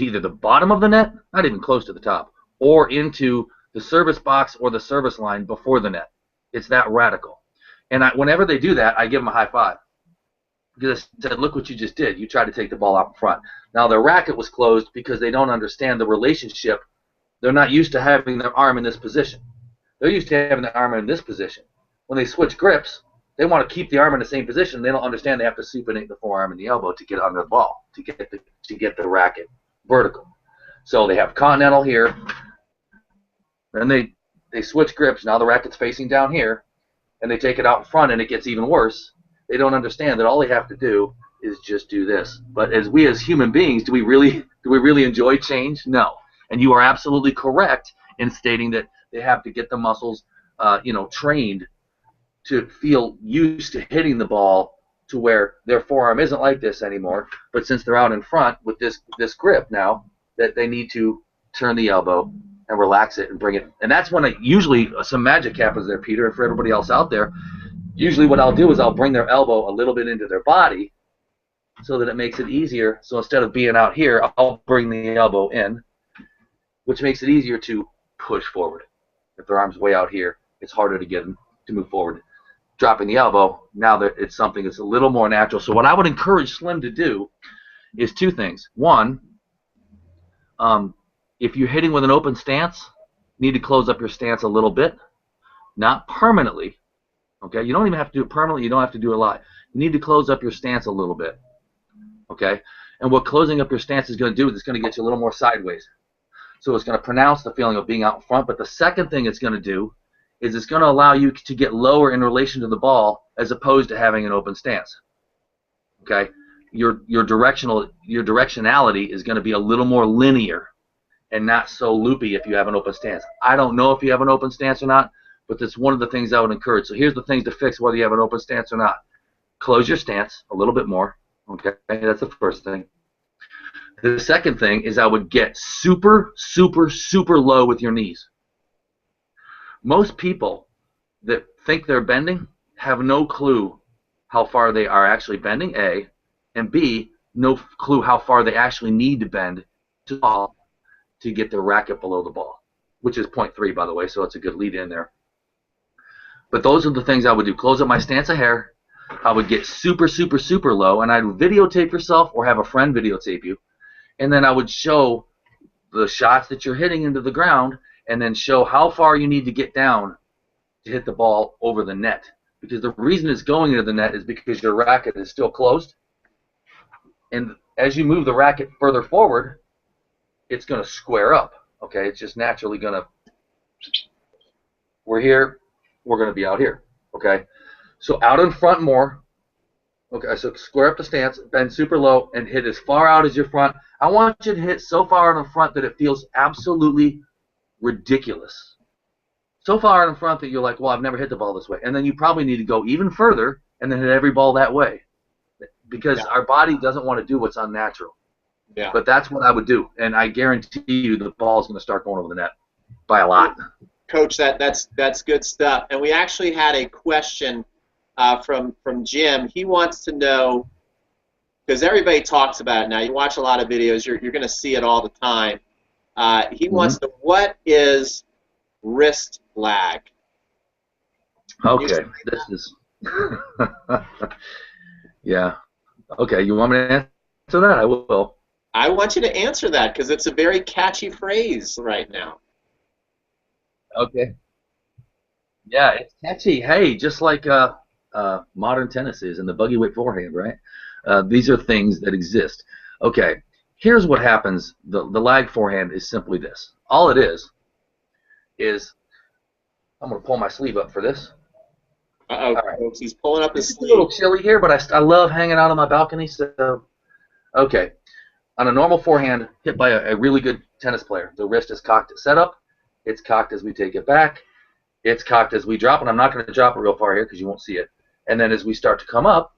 either the bottom of the net, not even close to the top, or into the service box or the service line before the net. It's that radical. And whenever they do that, I give them a high five. Because I said, look what you just did. You tried to take the ball out in front. Now, their racket was closed because they don't understand the relationship. They're not used to having their arm in this position. They're used to having their arm in this position. When they switch grips, they want to keep the arm in the same position. They don't understand they have to supinate the forearm and the elbow to get under the ball, to get the racket vertical. So they have Continental here. Then they switch grips. Now the racket's facing down here, and they take it out in front, and it gets even worse. They don't understand that all they have to do is just do this. But as human beings, do we really enjoy change? No. And you are absolutely correct in stating that they have to get the muscles, trained to feel used to hitting the ball to where their forearm isn't like this anymore. But since they're out in front with this grip now, that they need to turn the elbow and relax it and bring it. And that's when usually some magic happens there, Peter, and for everybody else out there. Usually what I'll do is I'll bring their elbow a little bit into their body so that it makes it easier. So instead of being out here, I'll bring the elbow in, which makes it easier to push forward. If their arm's way out here, it's harder to get them to move forward. Dropping the elbow, now that it's something that's a little more natural. So what I would encourage Slim to do is two things. One, if you're hitting with an open stance, you need to close up your stance a little bit, not permanently. Okay, you don't even have to do it permanently. You don't have to do it a lot. You need to close up your stance a little bit. Okay, and what closing up your stance is going to do is it's going to get you a little more sideways. So it's going to pronounce the feeling of being out in front. But the second thing it's going to do is it's going to allow you to get lower in relation to the ball as opposed to having an open stance. Okay, your directionality is going to be a little more linear and not so loopy if you have an open stance. I don't know if you have an open stance or not, but that's one of the things I would encourage. So here's the things to fix whether you have an open stance or not. Close your stance a little bit more. Okay, that's the first thing. The second thing is I would get super, super, super low with your knees. Most people that think they're bending have no clue how far they are actually bending, A, and B, no clue how far they actually need to bend to get their racket below the ball. which is 0.3, by the way, so it's a good lead in there. But those are the things I would do. Close up my stance of hair. I would get super, super, super low, and I'd videotape yourself or have a friend videotape you. And then I would show the shots that you're hitting into the ground and then show how far you need to get down to hit the ball over the net. Because the reason it's going into the net is because your racket is still closed. And as you move the racket further forward, it's going to square up. Okay, it's just naturally going to, we're here, we're going to be out here. Okay, so out in front more. Okay, so square up the stance, bend super low, and hit as far out as your front. I want you to hit so far out in front that it feels absolutely ridiculous. So far out in front that you're like, well, I've never hit the ball this way. And then you probably need to go even further and then hit every ball that way. Because our body doesn't want to do what's unnatural. Yeah. But that's what I would do. And I guarantee you the ball's going to start going over the net by a lot. Coach, that's good stuff. And we actually had a question from Jim. He wants to know, because everybody talks about it now. You watch a lot of videos. You're going to see it all the time. He wants to know, what is wrist lag? Okay. This is... yeah. Okay. You want me to answer that? I will. I want you to answer that because it's a very catchy phrase right now. Okay. Yeah, it's catchy. Hey, just like modern tennis is and the buggy whip forehand, right? These are things that exist. Okay, here's what happens. The lag forehand is simply this. All it is I'm going to pull my sleeve up for this. Uh-oh, right. Folks, he's pulling up his sleeve. It's a little chilly here, but I love hanging out on my balcony. So, okay. On a normal forehand hit by a really good tennis player, the wrist is cocked at setup. It's cocked as we take it back. It's cocked as we drop, and I'm not going to drop it real far here because you won't see it. And then as we start to come up,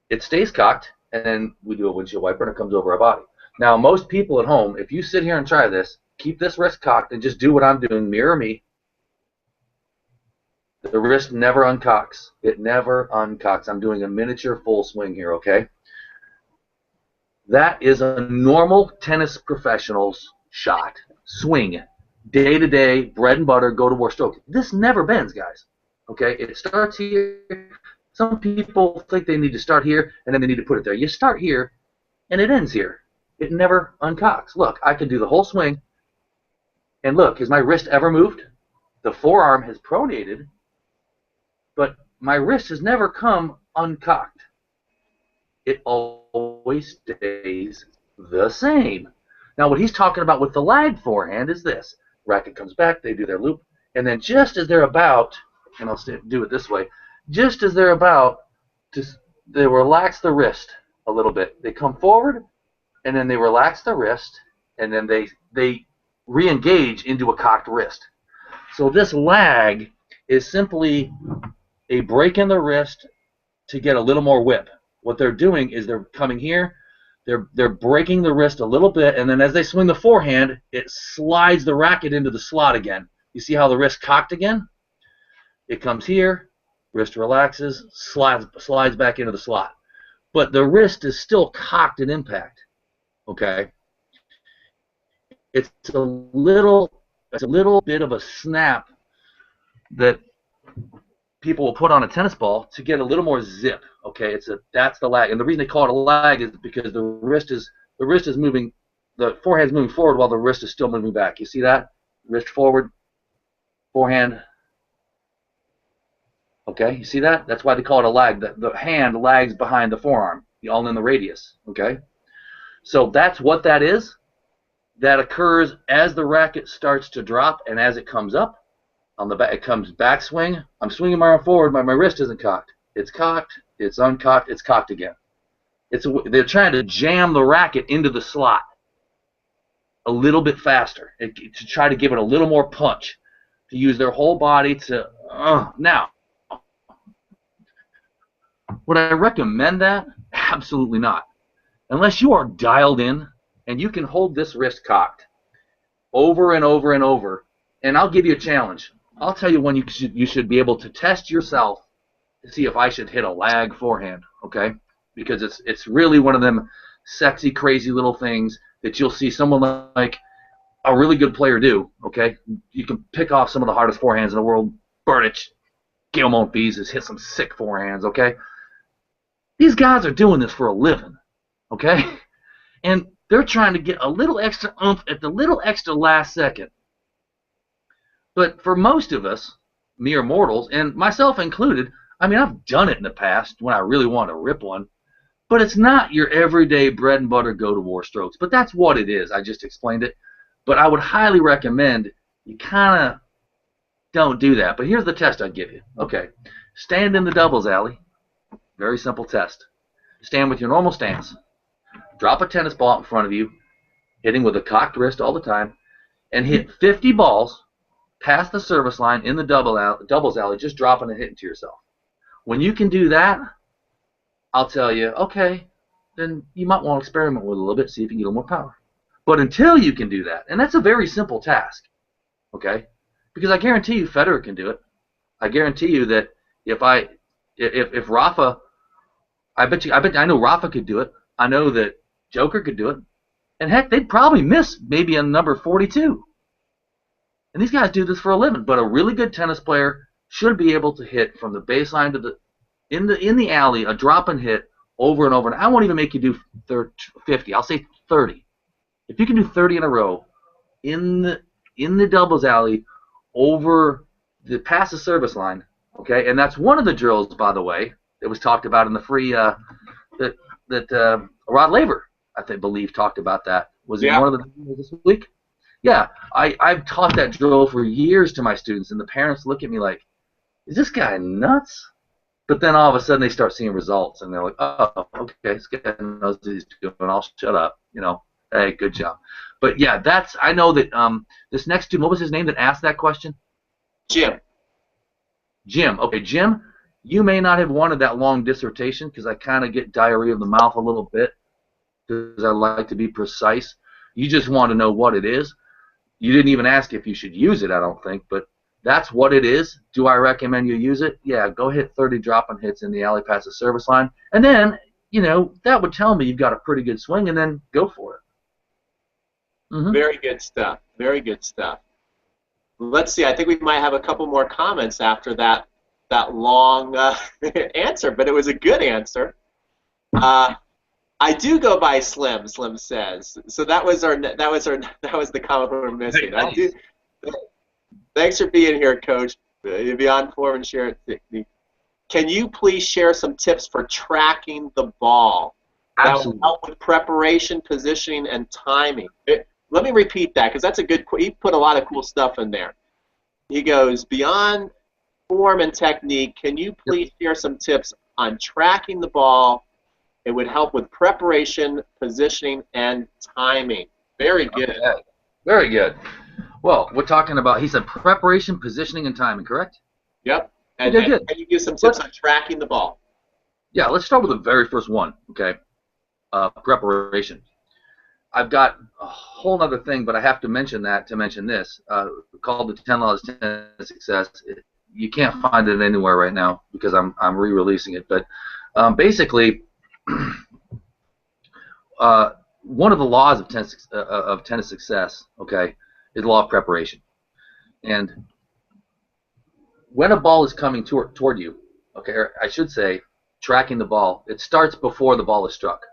it stays cocked, and then we do a windshield wiper, and it comes over our body. Now, most people at home, if you sit here and try this, keep this wrist cocked and just do what I'm doing, mirror me. The wrist never uncocks. It never uncocks. I'm doing a miniature full swing here, okay? That is a normal tennis professional's shot. Swing. Day-to-day, bread and butter, go-to-war stroke. This never bends, guys. Okay? It starts here. Some people think they need to start here, and then they need to put it there. You start here, and it ends here. It never uncocks. Look, I can do the whole swing, and look, has my wrist ever moved? The forearm has pronated, but my wrist has never come uncocked. It always stays the same. Now, what he's talking about with the lag forehand is this. Racket comes back, they do their loop, and then just as they're about, and I'll do it this way, just as they're about to, they relax the wrist a little bit. They come forward, and then they relax the wrist, and then they re-engage into a cocked wrist. So this lag is simply a break in the wrist to get a little more whip. What they're doing is they're coming here, they're breaking the wrist a little bit, and then as they swing the forehand, it slides the racket into the slot again. You see how the wrist cocked again? It comes here, wrist relaxes, slides back into the slot. But the wrist is still cocked at impact. Okay? It's a little bit of a snap that people will put on a tennis ball to get a little more zip. Okay, that's the lag, and the reason they call it a lag is because the wrist is moving, the forehand's moving forward while the wrist is still moving back. You see that? Wrist forward, forehand. Okay, you see that? That's why they call it a lag. The hand lags behind the forearm, all in the radius. Okay, so that's what that is. That occurs as the racket starts to drop and as it comes up. On the back, it comes backswing. I'm swinging my arm forward, but my wrist isn't cocked. It's cocked. It's uncocked. It's cocked again. They're trying to jam the racket into the slot a little bit faster to try to give it a little more punch, to use their whole body to. Now, would I recommend that? Absolutely not. Unless you are dialed in and you can hold this wrist cocked over and over and over. And I'll give you a challenge. I'll tell you when you should be able to test yourself to see if I should hit a lag forehand, okay? Because it's really one of them sexy, crazy little things that you'll see someone like a really good player do, okay? You can pick off some of the hardest forehands in the world. Burditch, Gail Monfils has hit some sick forehands, okay? These guys are doing this for a living, okay? And they're trying to get a little extra oomph at the little extra last second. But for most of us, mere mortals, and myself included, I mean, I've done it in the past when I really want to rip one, but it's not your everyday bread and butter go-to-war strokes. But that's what it is. I just explained it. But I would highly recommend you kind of don't do that. But here's the test I'd give you. Okay, stand in the doubles alley. Very simple test. Stand with your normal stance. Drop a tennis ball in front of you, hitting with a cocked wrist all the time, and hit 50 balls past the service line in the doubles alley, just dropping and hitting to yourself. When you can do that, I'll tell you, okay, then you might want to experiment with it a little bit, see if you can get a little more power. But until you can do that, and that's a very simple task, okay? Because I guarantee you Federer can do it. I guarantee you that if Rafa, I know Rafa could do it. I know that Joker could do it. And heck, they'd probably miss maybe a number 42. And these guys do this for a living. But a really good tennis player should be able to hit from the baseline to the in the alley, a drop and hit over and over. And I won't even make you do 50. I'll say 30. If you can do 30 in a row in the doubles alley over the past the service line, okay, and that's one of the drills, by the way, that was talked about in the free that Rod Laver, I believe, talked about that. Was it one of the drills this week? Yeah, I've taught that drill for years to my students, and the parents look at me like, is this guy nuts? But then all of a sudden they start seeing results, and they're like, oh, okay, this guy knows what he's doing, I'll shut up, you know. Hey, good job. But yeah, I know that this next student, what was his name that asked that question? Jim. Jim. Okay, Jim, you may not have wanted that long dissertation because I kind of get diarrhea of the mouth a little bit because I like to be precise. You just want to know what it is. You didn't even ask if you should use it, I don't think, but that's what it is. Do I recommend you use it? Yeah, go hit 30 drop-in hits in the alley past the service line, and then, you know, that would tell me you've got a pretty good swing, and then go for it. Mm-hmm. Very good stuff. Very good stuff. Let's see. I think we might have a couple more comments after that long answer, but it was a good answer. I do go by Slim. Slim says. So that was the comment we were missing. Nice. I do. Thanks for being here, Coach. You'll be on form and share it. Can you please share some tips for tracking the ball? Absolutely. That will help with preparation, positioning, and timing. Let me repeat that because that's a good. He put a lot of cool stuff in there. He goes, beyond form and technique, can you please share some tips on tracking the ball? It would help with preparation, positioning, and timing. Very good. Okay. Very good. Well, we're talking about, he said preparation, positioning, and timing, correct? Yep. And good. Can you give some tips on tracking the ball? Yeah, let's start with the very first one, okay? Preparation. I've got a whole other thing, but I have to mention that to mention this, called the 10 Laws of Tennis Success. You can't find it anywhere right now because I'm re-releasing it. But basically, one of the laws of tennis success, okay, is the law of preparation. And when a ball is coming toward you, okay, or I should say, tracking the ball, it starts before the ball is struck,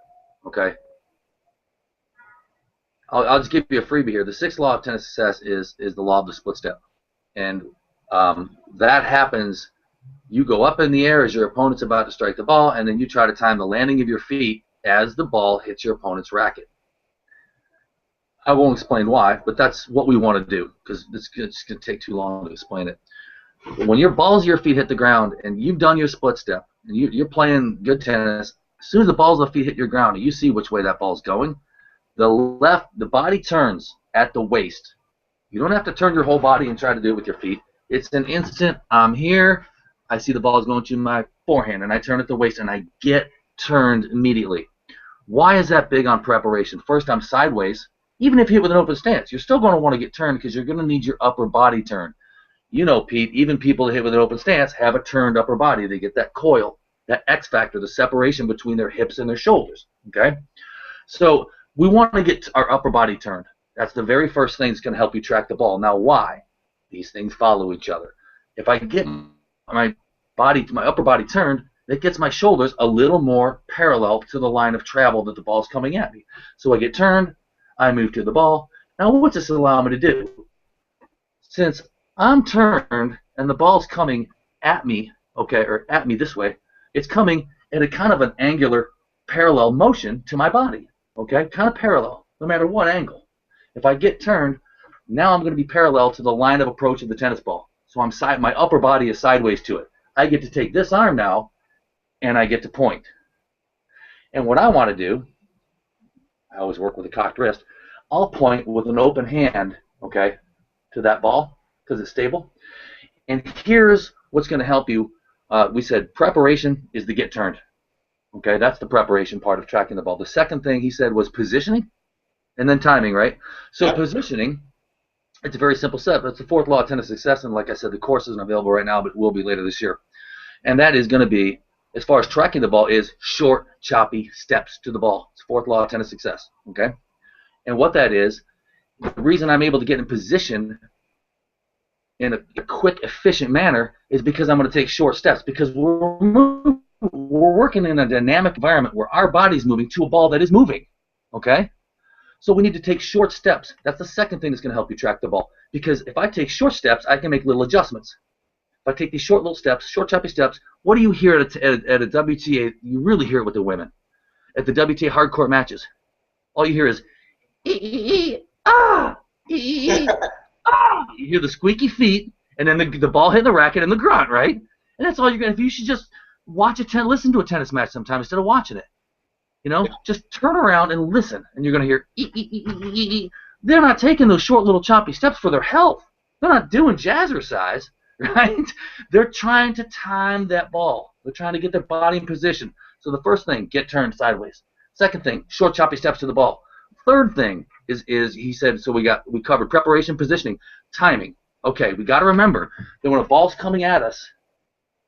okay? I'll just give you a freebie here. The sixth law of tennis success is the law of the split step. And that happens, you go up in the air as your opponent's about to strike the ball, and then you try to time the landing of your feet as the ball hits your opponent's racket. I won't explain why, but that's what we want to do because it's going to take too long to explain it. When your balls of your feet hit the ground and you've done your split step and you're playing good tennis, as soon as the balls of the feet hit your ground and you see which way that ball's going, the body turns at the waist. You don't have to turn your whole body and try to do it with your feet. It's an instant, I'm here, I see the ball's going to my forehand, and I turn at the waist, and I get turned immediately. Why is that big on preparation? First, I'm sideways. Even if you hit with an open stance, you're still going to want to get turned because you're going to need your upper body turn. You know, Pete, even people that hit with an open stance have a turned upper body. They get that coil, that X factor, the separation between their hips and their shoulders, okay? So we want to get our upper body turned. That's the very first thing that's going to help you track the ball. Now, why? These things follow each other. If I get my upper body turned, that gets my shoulders a little more parallel to the line of travel that the ball's coming at me. So I get turned, I move to the ball. Now, what's this allow me to do? Since I'm turned and the ball's coming at me, okay, or at me this way, it's coming at a kind of an angular parallel motion to my body, okay, kind of parallel, no matter what angle. If I get turned, now I'm going to be parallel to the line of approach of the tennis ball. So my upper body is sideways to it. I get to take this arm now, and I get to point. And what I want to do, I always work with a cocked wrist, I'll point with an open hand, okay, to that ball because it's stable. And here's what's going to help you. We said preparation is the get turned. Okay, that's the preparation part of tracking the ball. The second thing he said was positioning and then timing, right? So yep. Positioning, it's a very simple step. It's the fourth law of tennis success, and like I said, the course isn't available right now, but will be later this year. And that is going to be, as far as tracking the ball, is short, choppy steps to the ball. It's the fourth law of tennis success, okay? And what that is, the reason I'm able to get in position in a quick, efficient manner is because I'm going to take short steps, because we're working in a dynamic environment where our body's moving to a ball that is moving, okay? So we need to take short steps. That's the second thing that's going to help you track the ball, because if I take short steps, I can make little adjustments. If I take these short little steps, short choppy steps, what do you hear at a WTA? You really hear it with the women. At the WTA hardcourt matches, all you hear is, ah. You hear the squeaky feet, and then the ball hitting the racket and the grunt, right? And that's all you're going to do. You should just listen to a tennis match sometime instead of watching it. You know, just turn around and listen, and you're going to hear, They're not taking those short little choppy steps for their health. They're not doing jazzercise, right? They're trying to time that ball. They're trying to get their body in position. So the first thing, get turned sideways. Second thing, short choppy steps to the ball. Third thing is he said, so we covered preparation, positioning, timing. Okay, we got to remember that when a ball's coming at us,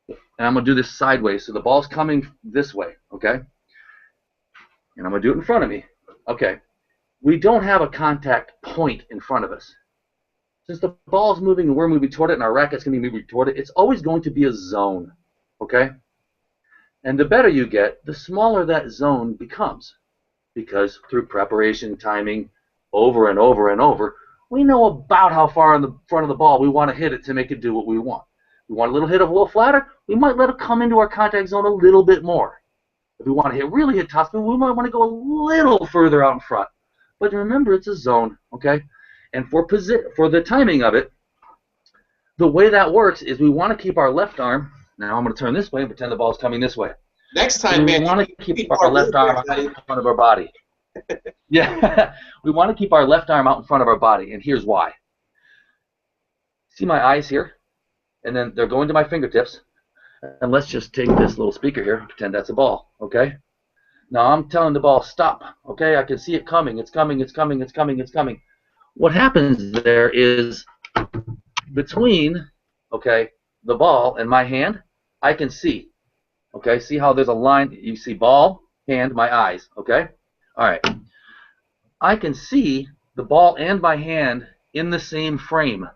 and I'm going to do this sideways, so the ball's coming this way, okay? And I'm going to do it in front of me. Okay, we don't have a contact point in front of us. Since the ball's moving and we're moving toward it and our racket's going to be moving toward it, it's always going to be a zone, okay? And the better you get, the smaller that zone becomes. Because through preparation, timing, over and over and over, we know about how far in the front of the ball we want to hit it to make it do what we want. We want a little hit a little flatter, we might let it come into our contact zone a little bit more. If we want to really hit topspin, we might want to go a little further out in front. But remember, it's a zone, okay? And for the timing of it, the way that works is we want to keep our left arm. Now I'm going to turn this way and pretend the ball's coming this way. Next time, man, we want to keep our left arm out in front of our body. Yeah, we want to keep our left arm out in front of our body, and here's why. See my eyes here? And then they're going to my fingertips. And let's just take this little speaker here and pretend that's a ball, okay? Now I'm telling the ball, stop, okay? I can see it coming. It's coming, it's coming, it's coming, it's coming. What happens there is between, okay, the ball and my hand, I can see. Okay, see how there's a line? You see ball, hand, my eyes, okay? All right. I can see the ball and my hand in the same frame.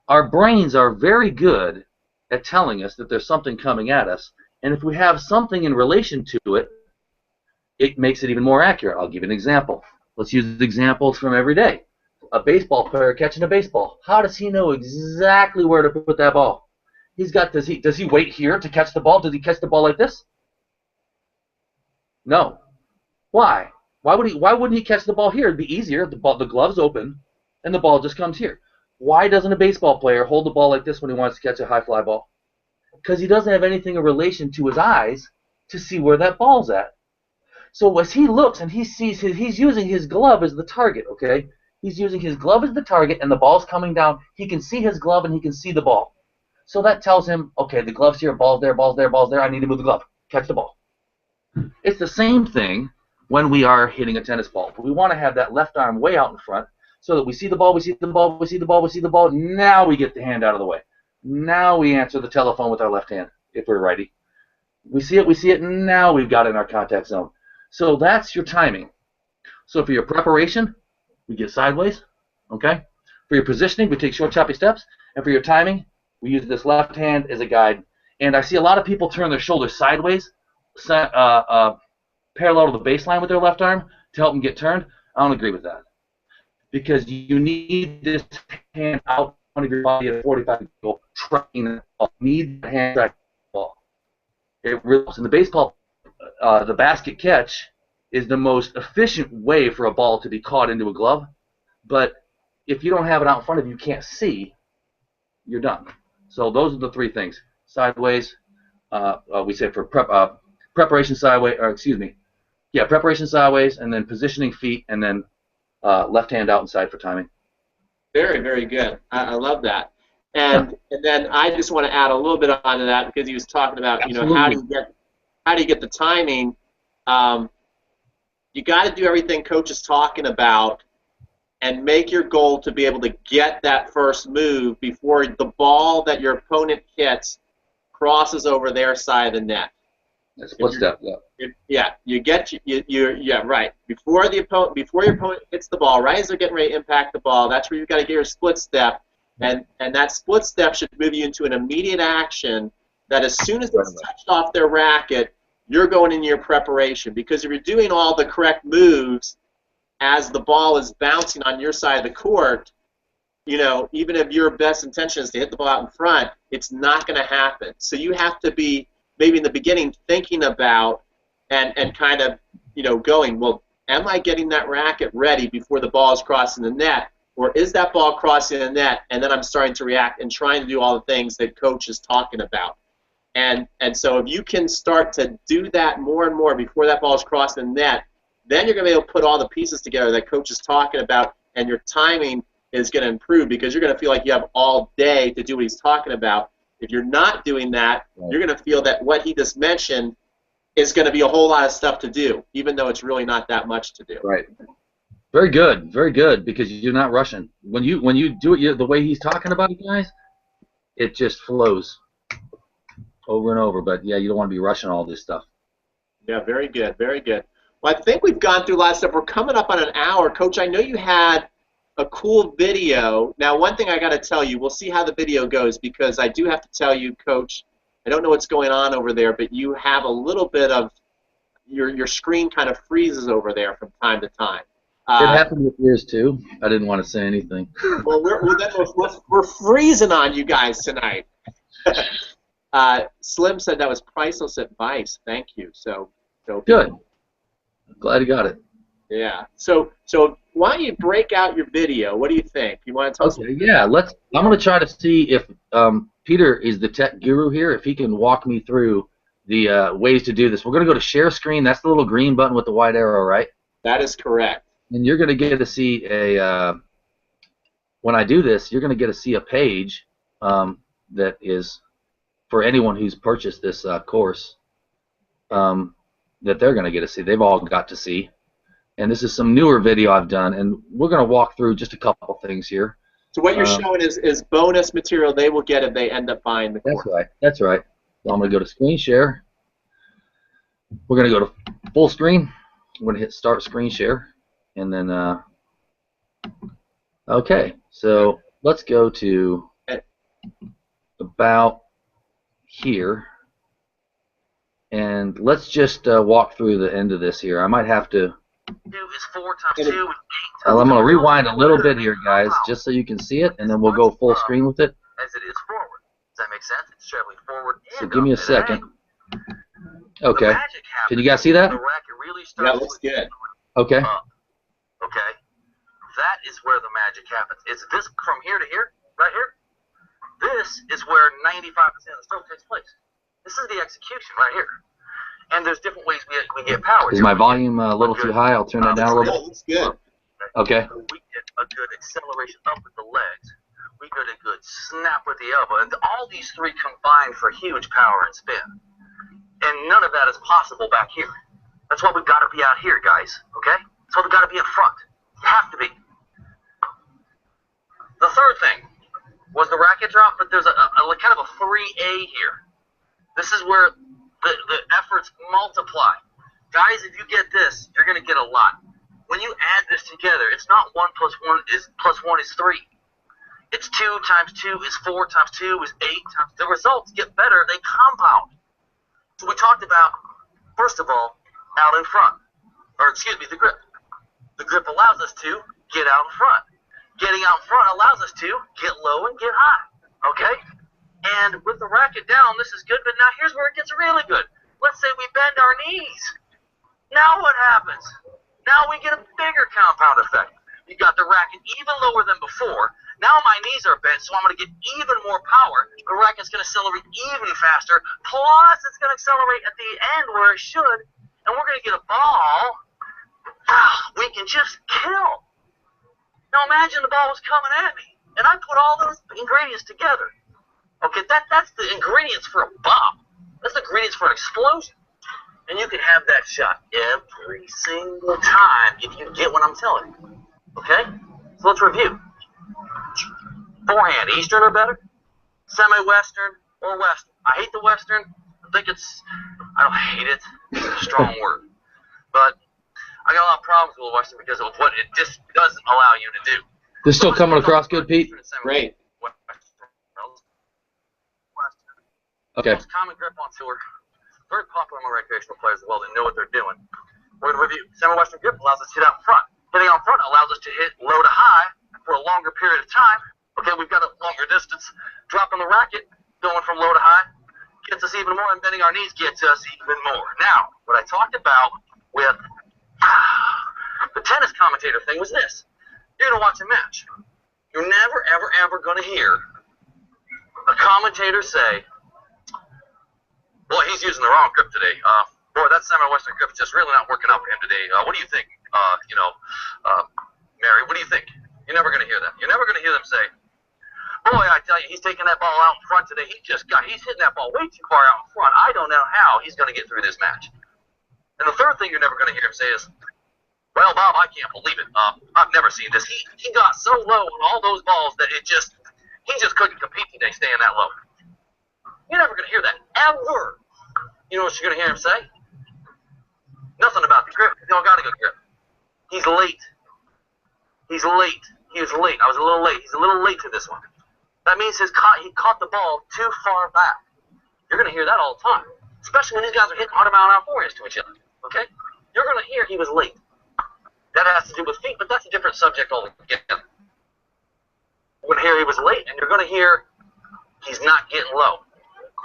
Our brains are very good at telling us that there's something coming at us, and if we have something in relation to it, it makes it even more accurate. I'll give you an example. Let's use examples from every day. A baseball player catching a baseball. How does he know exactly where to put that ball? Does he wait here to catch the ball? Does he catch the ball like this? No. Why? Why wouldn't he catch the ball here? It'd be easier. The glove's open, and the ball just comes here. Why doesn't a baseball player hold the ball like this when he wants to catch a high fly ball? Because he doesn't have anything in relation to his eyes to see where that ball's at. So as he looks and he sees he's using his glove as the target, okay? He's using his glove as the target, and the ball's coming down. He can see his glove, and he can see the ball. So that tells him, okay, the glove's here, ball's there, ball's there, ball's there. I need to move the glove. Catch the ball. It's the same thing when we are hitting a tennis ball. But we want to have that left arm way out in front so that we see the ball, we see the ball, we see the ball, we see the ball. Now we get the hand out of the way. Now we answer the telephone with our left hand if we're righty. We see it, now we've got it in our contact zone. So that's your timing. So for your preparation, we get sideways. Okay. For your positioning, we take short, choppy steps, and for your timing, we use this left hand as a guide. And I see a lot of people turn their shoulders sideways, parallel to the baseline with their left arm to help them get turned. I don't agree with that, because you need this hand out of your body at 45 degrees, tracking the ball. You need the hand track the ball. It really helps. In the baseball, the basket catch is the most efficient way for a ball to be caught into a glove. But if you don't have it out in front of you, you can't see, you're done. So those are the three things. Sideways, we say for preparation sideways, or excuse me, yeah, preparation sideways, and then positioning feet, and then left hand out inside for timing. Very, very good. I love that. And then I just want to add a little bit onto that, because he was talking about, you know, how do you get the timing. You got to do everything Coach is talking about, and make your goal to be able to get that first move before the ball that your opponent hits crosses over their side of the net. That's split step. Yeah. Yeah, right. Before your opponent hits the ball, right as they're getting ready to impact the ball, that's where you've got to get your split step, and that split step should move you into an immediate action that as soon as it's touched off their racket, you're going into your preparation. Because if you're doing all the correct moves as the ball is bouncing on your side of the court, you know, even if your best intention is to hit the ball out in front, it's not going to happen. So you have to be, maybe in the beginning, thinking about and kind of, you know, going, well, am I getting that racket ready before the ball is crossing the net? Or is that ball crossing the net, and then I'm starting to react and trying to do all the things that Coach is talking about? And so if you can start to do that more and more before that ball is crossing the net, then you're going to be able to put all the pieces together that Coach is talking about, and your timing is going to improve, because you're going to feel like you have all day to do what he's talking about. If you're not doing that, you're going to feel that what he just mentioned is going to be a whole lot of stuff to do, even though it's really not that much to do. Right. Very good, because you're not rushing. When you do it the way he's talking about it, guys, it just flows over and over. But yeah, you don't want to be rushing all this stuff. Yeah, very good, very good. Well, I think we've gone through a lot of stuff. We're coming up on an hour. Coach, I know you had a cool video. Now, one thing I got to tell you, we'll see how the video goes, because I do have to tell you, Coach, I don't know what's going on over there, but you have a little bit of your screen kind of freezes over there from time to time. It happened with yours too. I didn't want to say anything. Well, we're freezing on you guys tonight. Slim said that was priceless advice. Thank you. So good. I'm glad you got it. Yeah. So why don't you break out your video? What do you think? You want to tell us? Yeah. I'm going to try to see if Peter is the tech guru here. If he can walk me through the ways to do this. We're going to go to share screen. That's the little green button with the white arrow, right? That is correct. And you're going to get to see when I do this, you're going to get to see a page that is for anyone who's purchased this course that they're going to get to see. They've all got to see. And this is some newer video I've done, and we're going to walk through just a couple things here. So what you're showing is bonus material they will get if they end up buying the course. That's right. So I'm going to go to screen share. We're going to go to full screen. I'm going to hit start screen share. And then, okay, so let's go to about here, and let's just walk through the end of this here. I might have to. I'm going to rewind a little bit here, guys, just so you can see it, and then we'll go full screen with it. As it is forward. Does that make sense? It's traveling forward. So give me a second. Okay. Can you guys see that? Yeah, looks good. Okay. Okay, that is where the magic happens. It's this from here to here, right here. This is where 95% of the stroke takes place. This is the execution right here. And there's different ways we get power. Is my volume a little too high? I'll turn that down a little bit. Looks good. Okay. We get a good acceleration up with the legs. We get a good snap with the elbow. And all these three combine for huge power and spin. And none of that is possible back here. That's why we've got to be out here, guys. Okay? So they've got to be in front. You have to be. The third thing was the racket drop, but there's a kind of a 3A here. This is where the efforts multiply. Guys, if you get this, you're going to get a lot. When when you add this together, it's not 1 plus 1 is 3. It's 2 times 2 is 4 times 2 is 8 times. The results get better. They compound. So we talked about, first of all, out in front. Or, excuse me, the grip. The grip allows us to get out in front. Getting out in front allows us to get low and get high. Okay? And with the racket down, this is good, but now here's where it gets really good. Let's say we bend our knees. Now what happens? Now we get a bigger compound effect. You got the racket even lower than before. Now my knees are bent, so I'm going to get even more power. The racket's going to accelerate even faster. Plus, it's going to accelerate at the end where it should. And we're going to get a ball we can just kill. Now imagine the ball was coming at me, and I put all those ingredients together. Okay, that's the ingredients for a bomb. That's the ingredients for an explosion. And you can have that shot every single time if you get what I'm telling you. Okay? So let's review. Forehand, Eastern or better? Semi-Western or Western? I hate the Western. I don't hate it. It's a strong word. But I got a lot of problems with the Western because of what it just doesn't allow you to do. This still coming across good, Pete? Great. Okay. Most common grip on tour. Very popular among recreational players as well. They know what they're doing. We're going to review. Semi-Western grip allows us to hit out in front. Hitting out in front allows us to hit low to high for a longer period of time. Okay, we've got a longer distance. Dropping the racket, going from low to high, gets us even more, and bending our knees gets us even more. Now, what I talked about with the tennis commentator thing was this. You're going to watch a match. You're never, ever, ever going to hear a commentator say, boy, he's using the wrong grip today. Boy, that semi-Western grip is just really not working out for him today. What do you think? Mary, what do you think? You're never going to hear that. You're never going to hear them say, boy, I tell you, he's taking that ball out in front today. He's hitting that ball way too far out in front. I don't know how he's going to get through this match. And the third thing you're never going to hear him say is, well, Bob, I can't believe it. I've never seen this. He got so low on all those balls that he just couldn't compete today staying that low. You're never going to hear that, ever. You know what you're going to hear him say? Nothing about the grip. He don't got a good grip. He's late. He's late. He was late. I was a little late. He's a little late to this one. That means he caught the ball too far back. You're going to hear that all the time, especially when these guys are hitting 100-mile-an-hour forehands to each other. Okay? You're going to hear he was late. That has to do with feet, but that's a different subject altogether. You're going to hear he was late, and you're going to hear he's not getting low.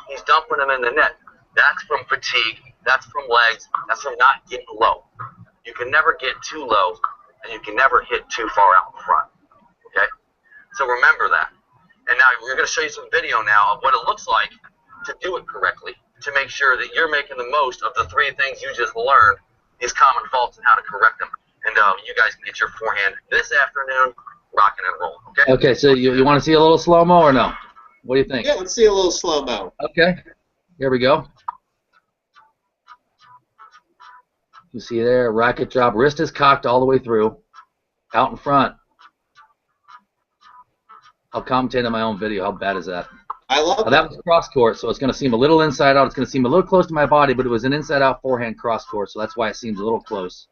He's dumping them in the net. That's from fatigue. That's from legs. That's from not getting low. You can never get too low, and you can never hit too far out in front. Okay? So remember that. And now we're going to show you some video now of what it looks like to do it correctly, to make sure that you're making the most of the 3 things you just learned, these common faults, and how to correct them. And you guys can get your forehand this afternoon, rocking and rolling. Okay? Okay, so you want to see a little slow-mo or no? What do you think? Yeah, let's see a little slow-mo. Okay, here we go. You see there, racket drop, wrist is cocked all the way through, out in front. I'll commentate on my own video. How bad is that? I love that was cross court, so it's going to seem a little inside out. It's going to seem a little close to my body, but it was an inside out forehand cross court, so that's why it seems a little close.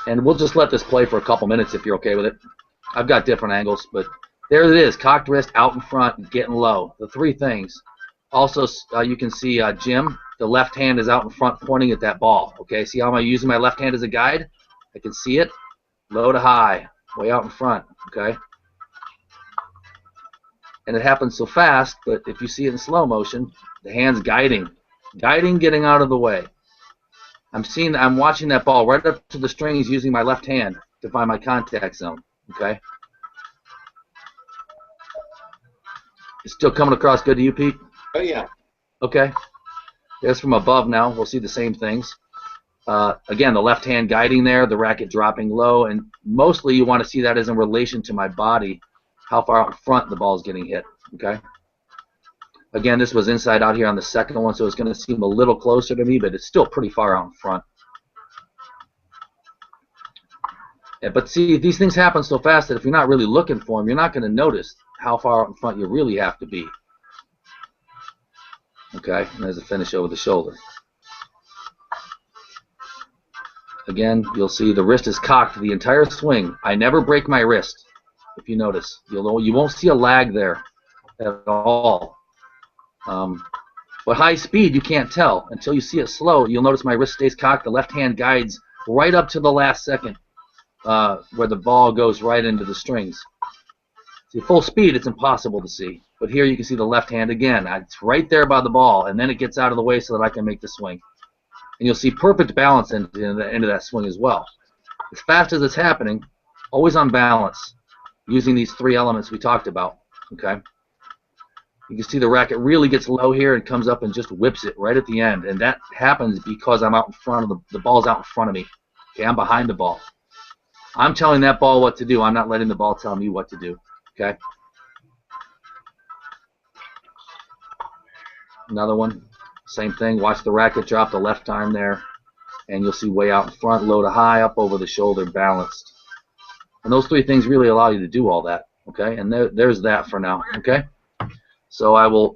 And we'll just let this play for a couple minutes if you're okay with it. I've got different angles, but there it is. Cocked wrist out in front, getting low. The 3 things. Also, you can see Jim, the left hand is out in front pointing at that ball. Okay, see how I'm using my left hand as a guide? I can see it. Low to high, way out in front. Okay? And it happens so fast, but if you see it in slow motion, the hand's guiding, getting out of the way. I'm watching that ball right up to the strings using my left hand to find my contact zone. Okay? It's still coming across good to you, Pete? Oh, yeah. Okay. There's from above now. We'll see the same things. Again, the left hand guiding there, the racket dropping low, and mostly you want to see that as in relation to my body, how far out in front the ball is getting hit. Okay? Again, this was inside out here on the second one, so it's going to seem a little closer to me, but it's still pretty far out in front. Yeah, but see, these things happen so fast that if you're not really looking for them, you're not going to notice how far out in front you really have to be. Okay, and there's a finish over the shoulder. again, you'll see the wrist is cocked the entire swing. I never break my wrist. If you notice, you won't see a lag there at all. But high speed, you can't tell until you see it slow. You'll notice my wrist stays cocked. The left hand guides right up to the last second, where the ball goes right into the strings. See, full speed, it's impossible to see. But here you can see the left hand again. It's right there by the ball, and then it gets out of the way so that I can make the swing. And you'll see perfect balance into that swing as well. As fast as it's happening, always on balance, using these three elements we talked about. Okay. You can see the racket really gets low here and comes up and just whips it right at the end. And that happens because I'm out in front of the ball's out in front of me. Okay, I'm behind the ball. I'm telling that ball what to do. I'm not letting the ball tell me what to do. Okay. Another one. Same thing. Watch the racket drop the left arm there. And you'll see way out in front, low to high, up over the shoulder, balanced. And those three things really allow you to do all that. Okay. And there's that for now. Okay. So I will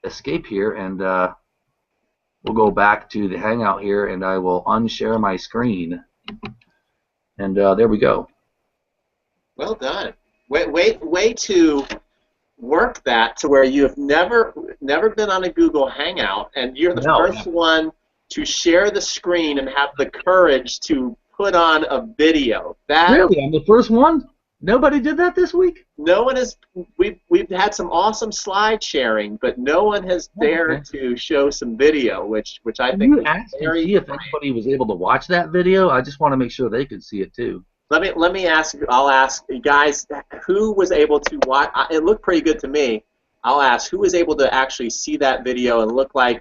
escape here, and we'll go back to the Hangout here, and I will unshare my screen. And there we go. Well done. Way to work that to where you have never been on a Google Hangout, and you're the first one to share the screen and have the courage to put on a video. Really? I'm the first one? Nobody did that this week? No one has. We've had some awesome slide sharing, but no one has dared to show some video, which I think is very see if anybody was able to watch that video. I just want to make sure they could see it too. Let me ask. I'll ask you guys who was able to watch. It looked pretty good to me. I'll ask who was able to actually see that video and look like.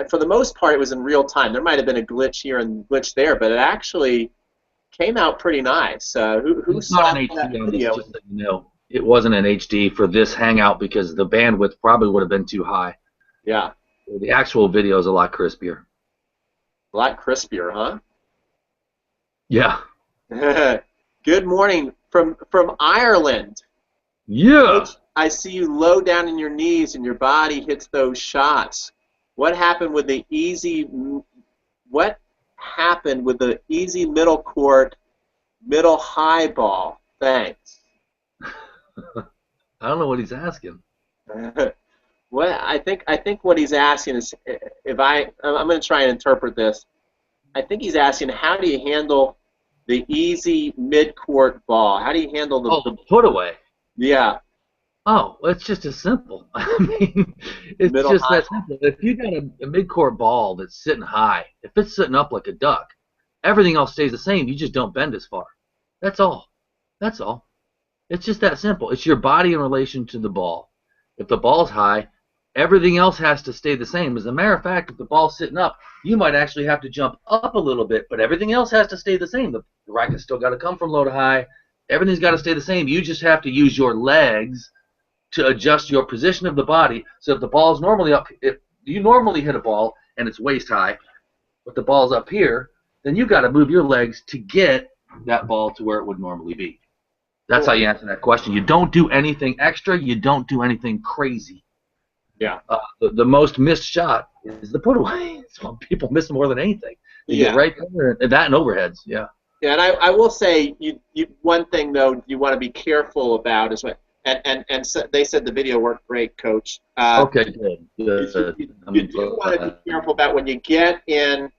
For the most part, it was in real time. There might have been a glitch here and glitch there, but it actually came out pretty nice. Who saw that video? Just so you know, it wasn't an HD for this Hangout because the bandwidth probably would have been too high. Yeah. The actual video is a lot crispier. A lot crispier, huh? Yeah. Good morning from Ireland. Yeah. Coach, I see you low down in your knees and your body hits those shots. What happened with the easy? What happened with the easy middle court, middle high ball? Thanks. I don't know what he's asking. Well, I think what he's asking is I'm going to try and interpret this. I think he's asking how do you handle the easy mid-court ball? How do you handle the put away? Yeah. Oh, well, it's just as simple. I mean, it's Middle just high. that simple. If you got a mid-court ball that's sitting high, if it's sitting up like a duck, everything else stays the same. You just don't bend as far. That's all. That's all. It's just that simple. It's your body in relation to the ball. If the ball's high, everything else has to stay the same. As a matter of fact, if the ball's sitting up, you might actually have to jump up a little bit, but everything else has to stay the same. The racket's still got to come from low to high. Everything's got to stay the same. You just have to use your legs to adjust your position of the body. So if the ball's normally up, if you normally hit a ball and it's waist high, but the ball's up here, then you've got to move your legs to get that ball to where it would normally be. That's how you answer that question. You don't do anything extra. You don't do anything crazy. Yeah. The most missed shot is the put away. So people miss more than anything. You get right there, and that and overheads. Yeah. Yeah, and I will say one thing though you want to be careful about is what and so they said the video worked great, Coach. Okay, good. You do want to be careful about when you get in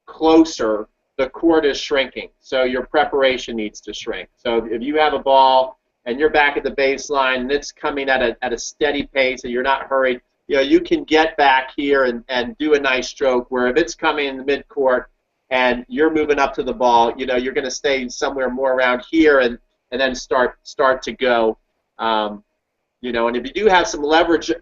closer, the court is shrinking, so your preparation needs to shrink. So if you have a ball and you're back at the baseline and it's coming at a steady pace and you're not hurried, you can get back here and do a nice stroke. Where if it's coming in the midcourt and you're moving up to the ball, you're going to stay somewhere more around here and then start to go. And if you do have some leverage,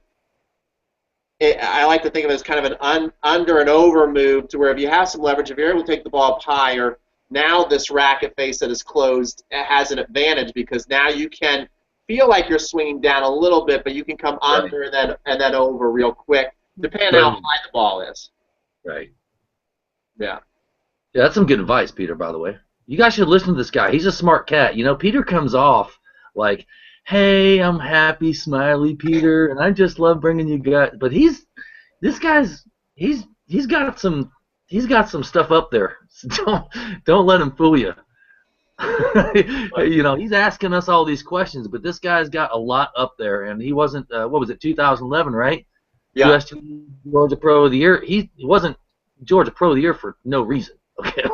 I like to think of it as kind of an under and over move to where if you have some leverage, if you're able to take the ball up higher, now this racket face that is closed has an advantage because now you can feel like you're swinging down a little bit, but you can come under and then over real quick, depending on how high the ball is. Right. Yeah. Yeah, that's some good advice, Peter, by the way. You guys should listen to this guy. He's a smart cat. Peter comes off like, hey, I'm happy, smiley Peter, and I just love bringing you guys. But he's got some he's got some stuff up there. So don't let him fool you. You know, he's asking us all these questions, but this guy's got a lot up there, and he wasn't. What was it, 2011, right? Yeah. USG Georgia Pro of the Year. He wasn't Georgia Pro of the Year for no reason.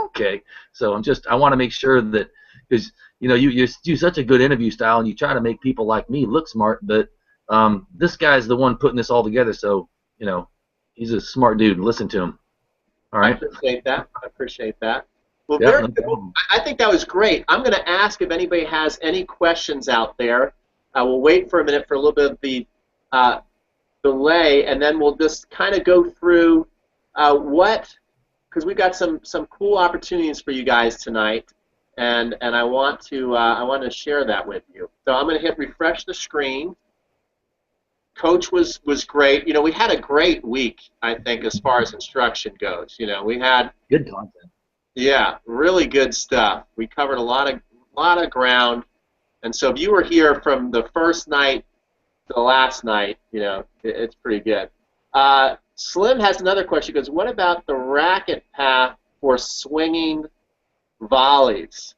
Okay. So I want to make sure that, because you know you do such a good interview style, and you try to make people like me look smart, but this guy's the one putting this all together. So you know, he's a smart dude. Listen to him. All right. I appreciate that. Well, Yeah, I think that was great. I'm going to ask if anybody has any questions out there. We'll wait for a minute for a little bit of the delay, and then we'll just kind of go through because we've got some cool opportunities for you guys tonight, and I want to share that with you. So I'm going to hit refresh the screen. Coach was great. You know, we had a great week, I think, as far as instruction goes. You know, we had good content. Yeah, really good stuff. We covered a lot of ground, and so if you were here from the first night to the last night, you know, it's pretty good. Slim has another question. He goes, what about the racket path for swinging volleys?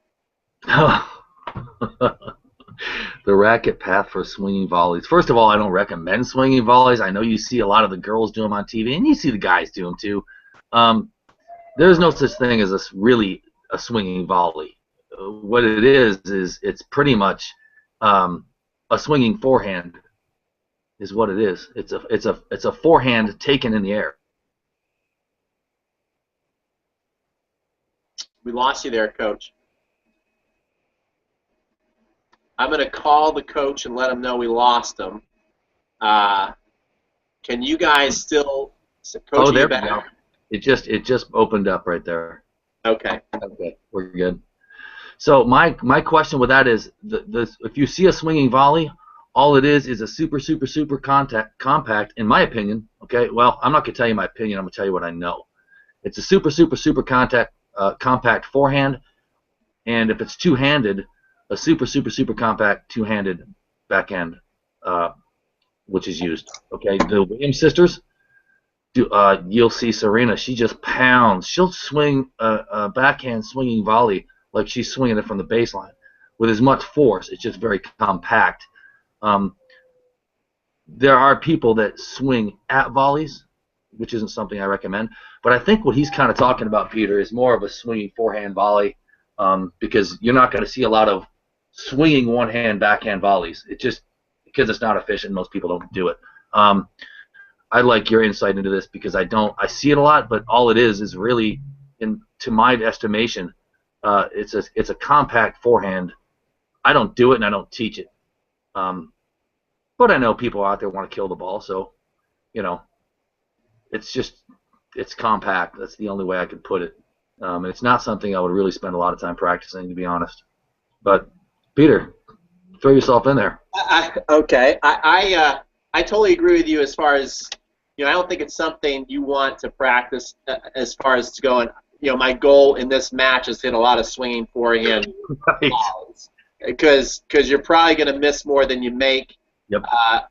The racket path for swinging volleys. First of all, I don't recommend swinging volleys. I know you see a lot of the girls do them on TV, and you see the guys do them too. There's no such thing as really a swinging volley. What it is it's pretty much a swinging forehand. Is what it is. It's a forehand taken in the air. We lost you there, Coach. I'm going to call the coach and let him know we lost him. Can you guys still? Coach, there we go. It just opened up right there. Okay. Okay, we're good. So my question with that is, if you see a swinging volley, all it is a super compact, in my opinion. Okay, well, I'm not gonna tell you my opinion. I'm gonna tell you what I know. It's a super compact forehand, and if it's two-handed, a super compact two-handed backhand, which is used. Okay, the Williams sisters. You'll see Serena. She just pounds. She'll swing a backhand swinging volley like she's swinging it from the baseline with as much force. It's just very compact. There are people that swing at volleys, which isn't something I recommend. But I think what he's kind of talking about, Peter, is more of a swinging forehand volley, because you're not going to see a lot of swinging one-hand backhand volleys. It just because it's not efficient. Most people don't do it. I like your insight into this because I see it a lot, but all it is really, to my estimation, it's a compact forehand. I don't do it and I don't teach it, but I know people out there want to kill the ball, so you know, it's compact. That's the only way I could put it. It's not something I would really spend a lot of time practicing, to be honest. But Peter, throw yourself in there. Okay, I totally agree with you as far as, you know, I don't think it's something you want to practice as far as to going, you know, my goal in this match is to hit a lot of swinging forehand balls, because you're probably going to miss more than you make. Yep.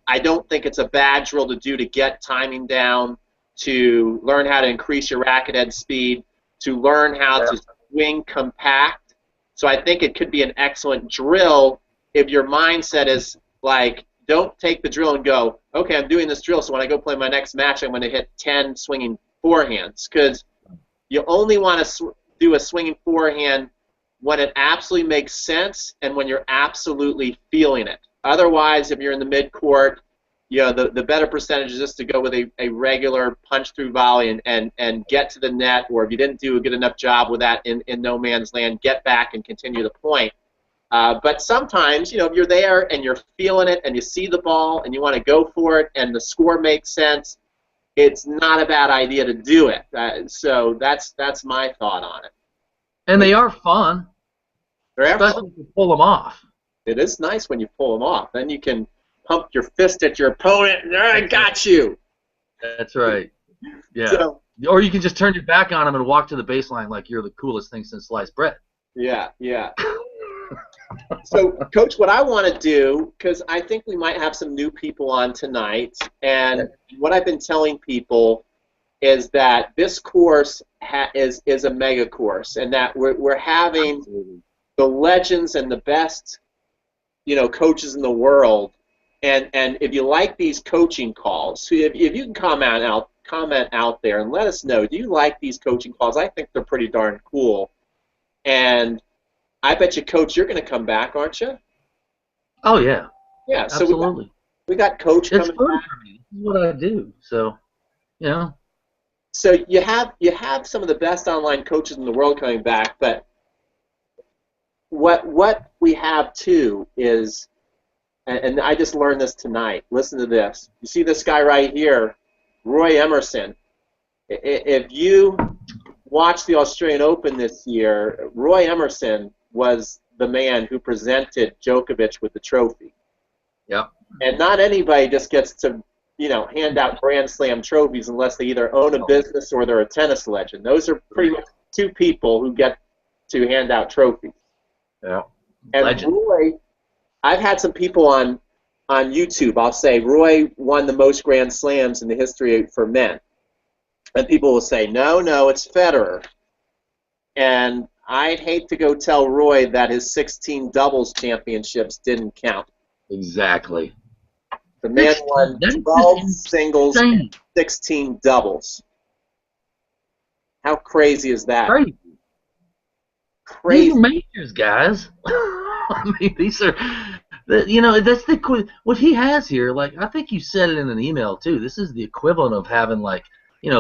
I don't think it's a bad drill to do to get timing down, to learn how to increase your racket head speed, to learn how to swing compact. So I think it could be an excellent drill if your mindset is like, don't take the drill and go, okay, I'm doing this drill, so when I go play my next match, I'm going to hit 10 swinging forehands. Because you only want to do a swinging forehand when it absolutely makes sense and when you're absolutely feeling it. Otherwise, if you're in the mid-court, you know, the better percentage is just to go with a regular punch-through volley and get to the net, or if you didn't do a good enough job with that in no man's land, get back and continue the point. But sometimes, you know, if you're there and you're feeling it and you see the ball and you want to go for it and the score makes sense, it's not a bad idea to do it. So that's my thought on it. And they are fun, especially if you pull them off. It is nice when you pull them off. Then you can pump your fist at your opponent and I got you. That's right. Yeah. So, or you can just turn your back on them and walk to the baseline like you're the coolest thing since sliced bread. Yeah, yeah. So, Coach, what I want to do, because I think we might have some new people on tonight, and what I've been telling people is that this course is a mega course, and that we're having the legends and the best, coaches in the world. And if you like these coaching calls, if you can comment out there and let us know, do you like these coaching calls? I think they're pretty darn cool. And I bet you, Coach, you're going to come back, aren't you? Oh yeah. Yeah. So absolutely. We got Coach coming back. It's fun for me. This is what I do. So, So you have some of the best online coaches in the world coming back, but what we have too is, and I just learned this tonight. Listen to this. You see this guy right here, Roy Emerson. If you watch the Australian Open this year, Roy Emerson was the man who presented Djokovic with the trophy. Yep. And not anybody just gets to, hand out Grand Slam trophies unless they either own a business or they're a tennis legend. Those are pretty much two people who get to hand out trophies. Yeah. And legend. Roy, I've had some people on YouTube, I'll say, Roy won the most Grand Slams in the history for men. And people will say, no, it's Federer. And I'd hate to go tell Roy that his 16 doubles championships didn't count. Exactly. The man won 12 singles and 16 doubles. How crazy is that? Crazy. These are majors, guys. I mean, these are, that's what he has here. Like, I think you said it in an email too. This is the equivalent of having, like,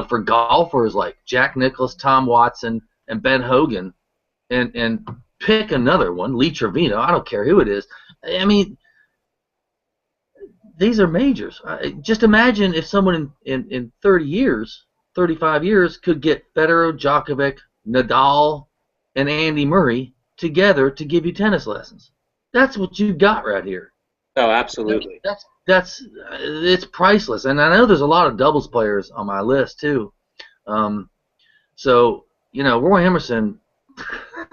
for golfers like Jack Nicklaus, Tom Watson, and Ben Hogan, and pick another one, Lee Trevino. I don't care who it is. I mean, these are majors. Just imagine if someone in 30 years, 35 years could get Federer, Djokovic, Nadal, and Andy Murray together to give you tennis lessons. That's what you got right here. Oh, absolutely. It's priceless. And I know there's a lot of doubles players on my list too. So Roy Emerson,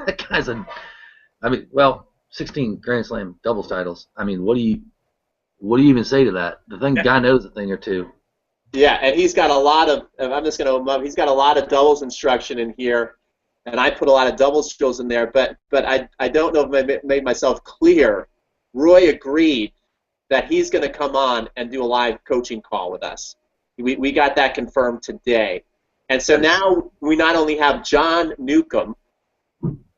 that guy's 16 Grand Slam doubles titles. I mean, what do you even say to that? Guy knows a thing or two. Yeah, and he's got a lot of. He's got a lot of doubles instruction in here, and I put a lot of doubles skills in there. But I don't know if I made myself clear. Roy agreed that he's going to come on and do a live coaching call with us. We got that confirmed today, and so now we not only have John Newcomb,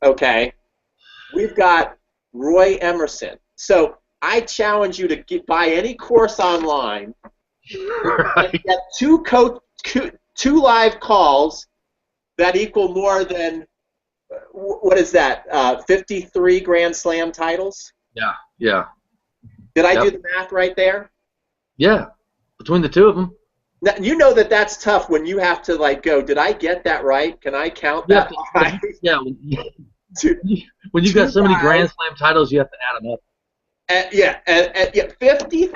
okay, we've got Roy Emerson. So I challenge you to buy any course online and get two live calls that equal more than, what is that, 53 Grand Slam titles? Yeah. Did I do the math right there? Yeah, between the two of them. Now, you know that's tough when you have to go, did I get that right? Can I count that right? Yeah, when you got so many Grand Slam titles, you have to add them up. 50.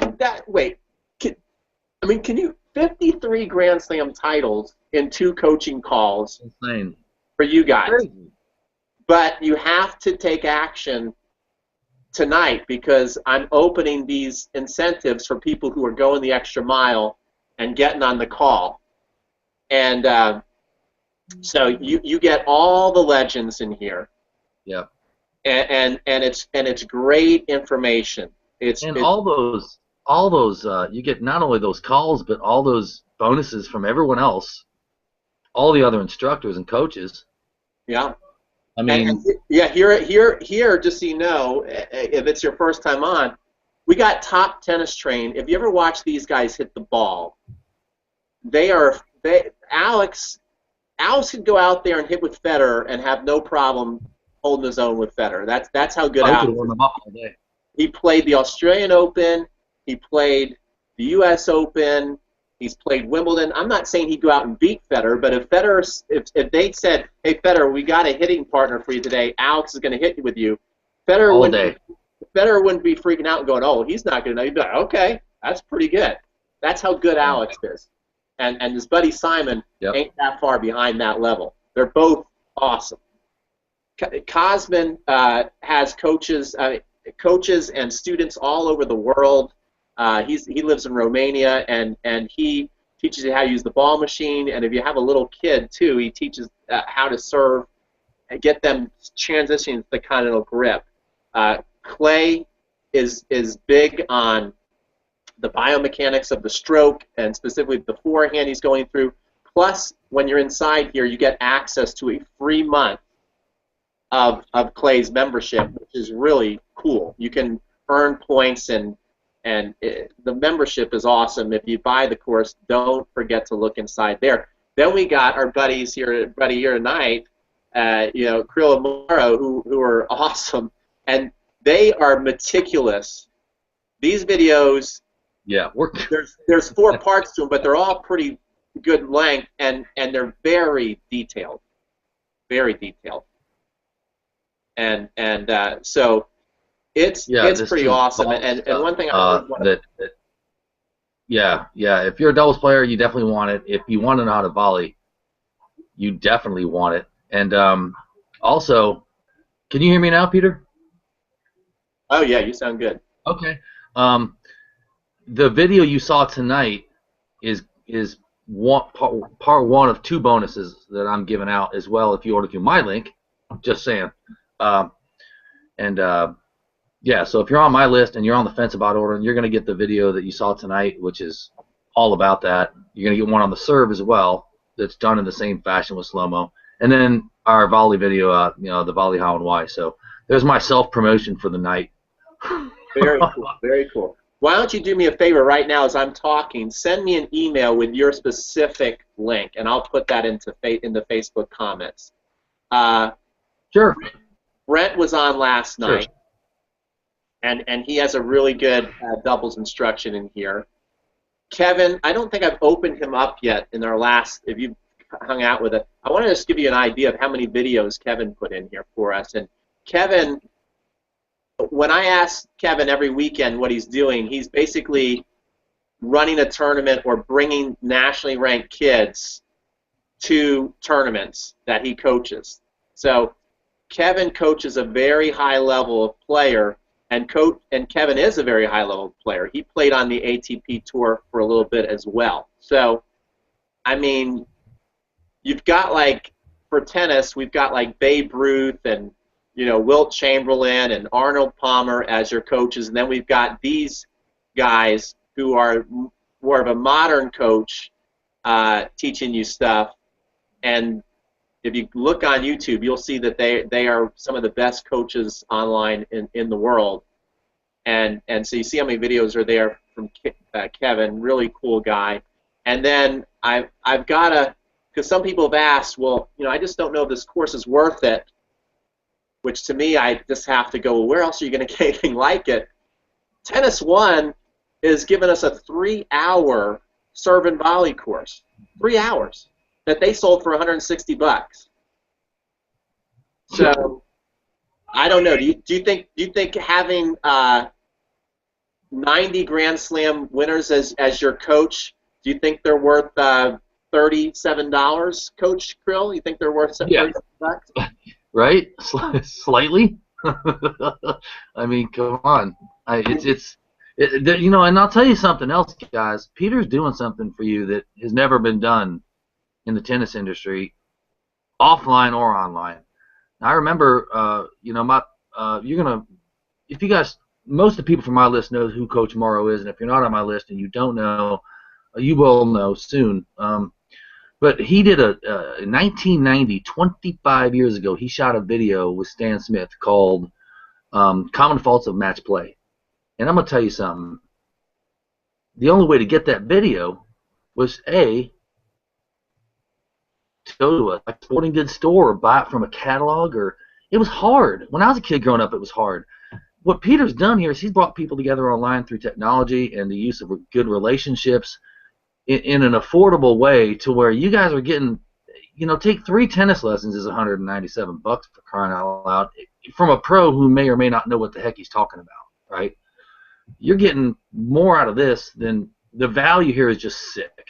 Can you 53 Grand Slam titles in two coaching calls? Insane for you guys. Crazy. But you have to take action tonight because I'm opening these incentives for people who are going the extra mile and getting on the call. And so you get all the legends in here. Yeah. And it's great information. All those you get not only those calls but all those bonuses from everyone else, all the other instructors and coaches. Yeah. I mean, here, just so you know, if it's your first time on, we got Top Tennis Train. If you ever watch these guys hit the ball, Alex could go out there and hit with Federer and have no problem holding his own with Federer. That's how good Alex is. He played the Australian Open. He played the U.S. Open. He's played Wimbledon. I'm not saying he'd go out and beat Federer, but if they said, "Hey Federer, we got a hitting partner for you today. Alex is going to hit with you," Federer wouldn't be freaking out and going, "Oh, he's not going to." He'd be like, "Okay, that's pretty good." That's how good Alex is, and his buddy Simon ain't that far behind that level. They're both awesome. Cosman has coaches and students all over the world. He lives in Romania, and he teaches you how to use the ball machine, and if you have a little kid too, he teaches how to serve and get them transitioning to the continental grip. Clay is big on the biomechanics of the stroke and specifically the forehand he's going through. Plus, when you're inside here, you get access to a free month of Clay's membership, which is really cool. You can earn points, and the membership is awesome. If you buy the course, don't forget to look inside there. Then we got our buddies here tonight, kryil and Morrow, who are awesome, and they are meticulous. These videos, yeah, there's 4 parts to them, but they're all pretty good length, and they're very detailed, and so it's pretty awesome. And one thing if you're a doubles player, you definitely want it. If you want to know how to volley, you definitely want it. And also, can you hear me now, Peter? Oh yeah, you sound good. Okay. The video you saw tonight is part 1 of 2 bonuses that I'm giving out as well if you order through my link. Just saying. Yeah, so if you're on my list and you're on the fence about ordering, you're going to get the video that you saw tonight, which is all about that. You're going to get one on the serve as well that's done in the same fashion with slow-mo. And then our volley video, the volley how and why. So there's my self-promotion for the night. Very cool, very cool. Why don't you do me a favor right now as I'm talking? Send me an email with your specific link, and I'll put that in the Facebook comments. Sure. Brent was on last night, and he has a really good doubles instruction in here. Kevin, I don't think I've opened him up yet in our last, if you hung out with it. I want to just give you an idea of how many videos Kevin put in here for us. And Kevin, when I ask Kevin every weekend what he's doing, he's basically running a tournament or bringing nationally ranked kids to tournaments that he coaches. So Kevin coaches a very high level of player, and Kevin is a very high level player. He played on the ATP tour for a little bit as well. So, I mean, you've got for tennis, we've got Babe Ruth and Wilt Chamberlain and Arnold Palmer as your coaches, and then we've got these guys who are more of a modern coach teaching you stuff. And if you look on YouTube, you'll see that they are some of the best coaches online in the world. And so you see how many videos are there from Kevin, really cool guy. And then I've got to, because some people have asked, well, I just don't know if this course is worth it, which to me I just have to go, well, where else are you going to get anything like it? Tennis One is giving us a 3-hour serve and volley course, 3 hours, that they sold for $160. So I don't know. Do you think having 90 Grand Slam winners as your coach, do you think they're worth $37, Coach kryil? You think they're worth $37? Right? Slightly. I mean, come on. And I'll tell you something else, guys. Peter's doing something for you that has never been done in the tennis industry, offline or online. Now, I remember, if you guys, most of the people from my list know who Coach Morrow is, and if you're not on my list and you don't know, you will know soon. But he did in 1990, 25 years ago, he shot a video with Stan Smith called Common Faults of Match Play. And I'm going to tell you something. The only way to get that video was, to go to a sporting goods store or buy it from a catalog, or it was hard. When I was a kid growing up, it was hard. What Peter's done here is he's brought people together online through technology and the use of good relationships in an affordable way to where you guys are getting, take 3 tennis lessons is $197 for crying out loud from a pro who may or may not know what the heck he's talking about, right? You're getting more out of this than the value here is just sick.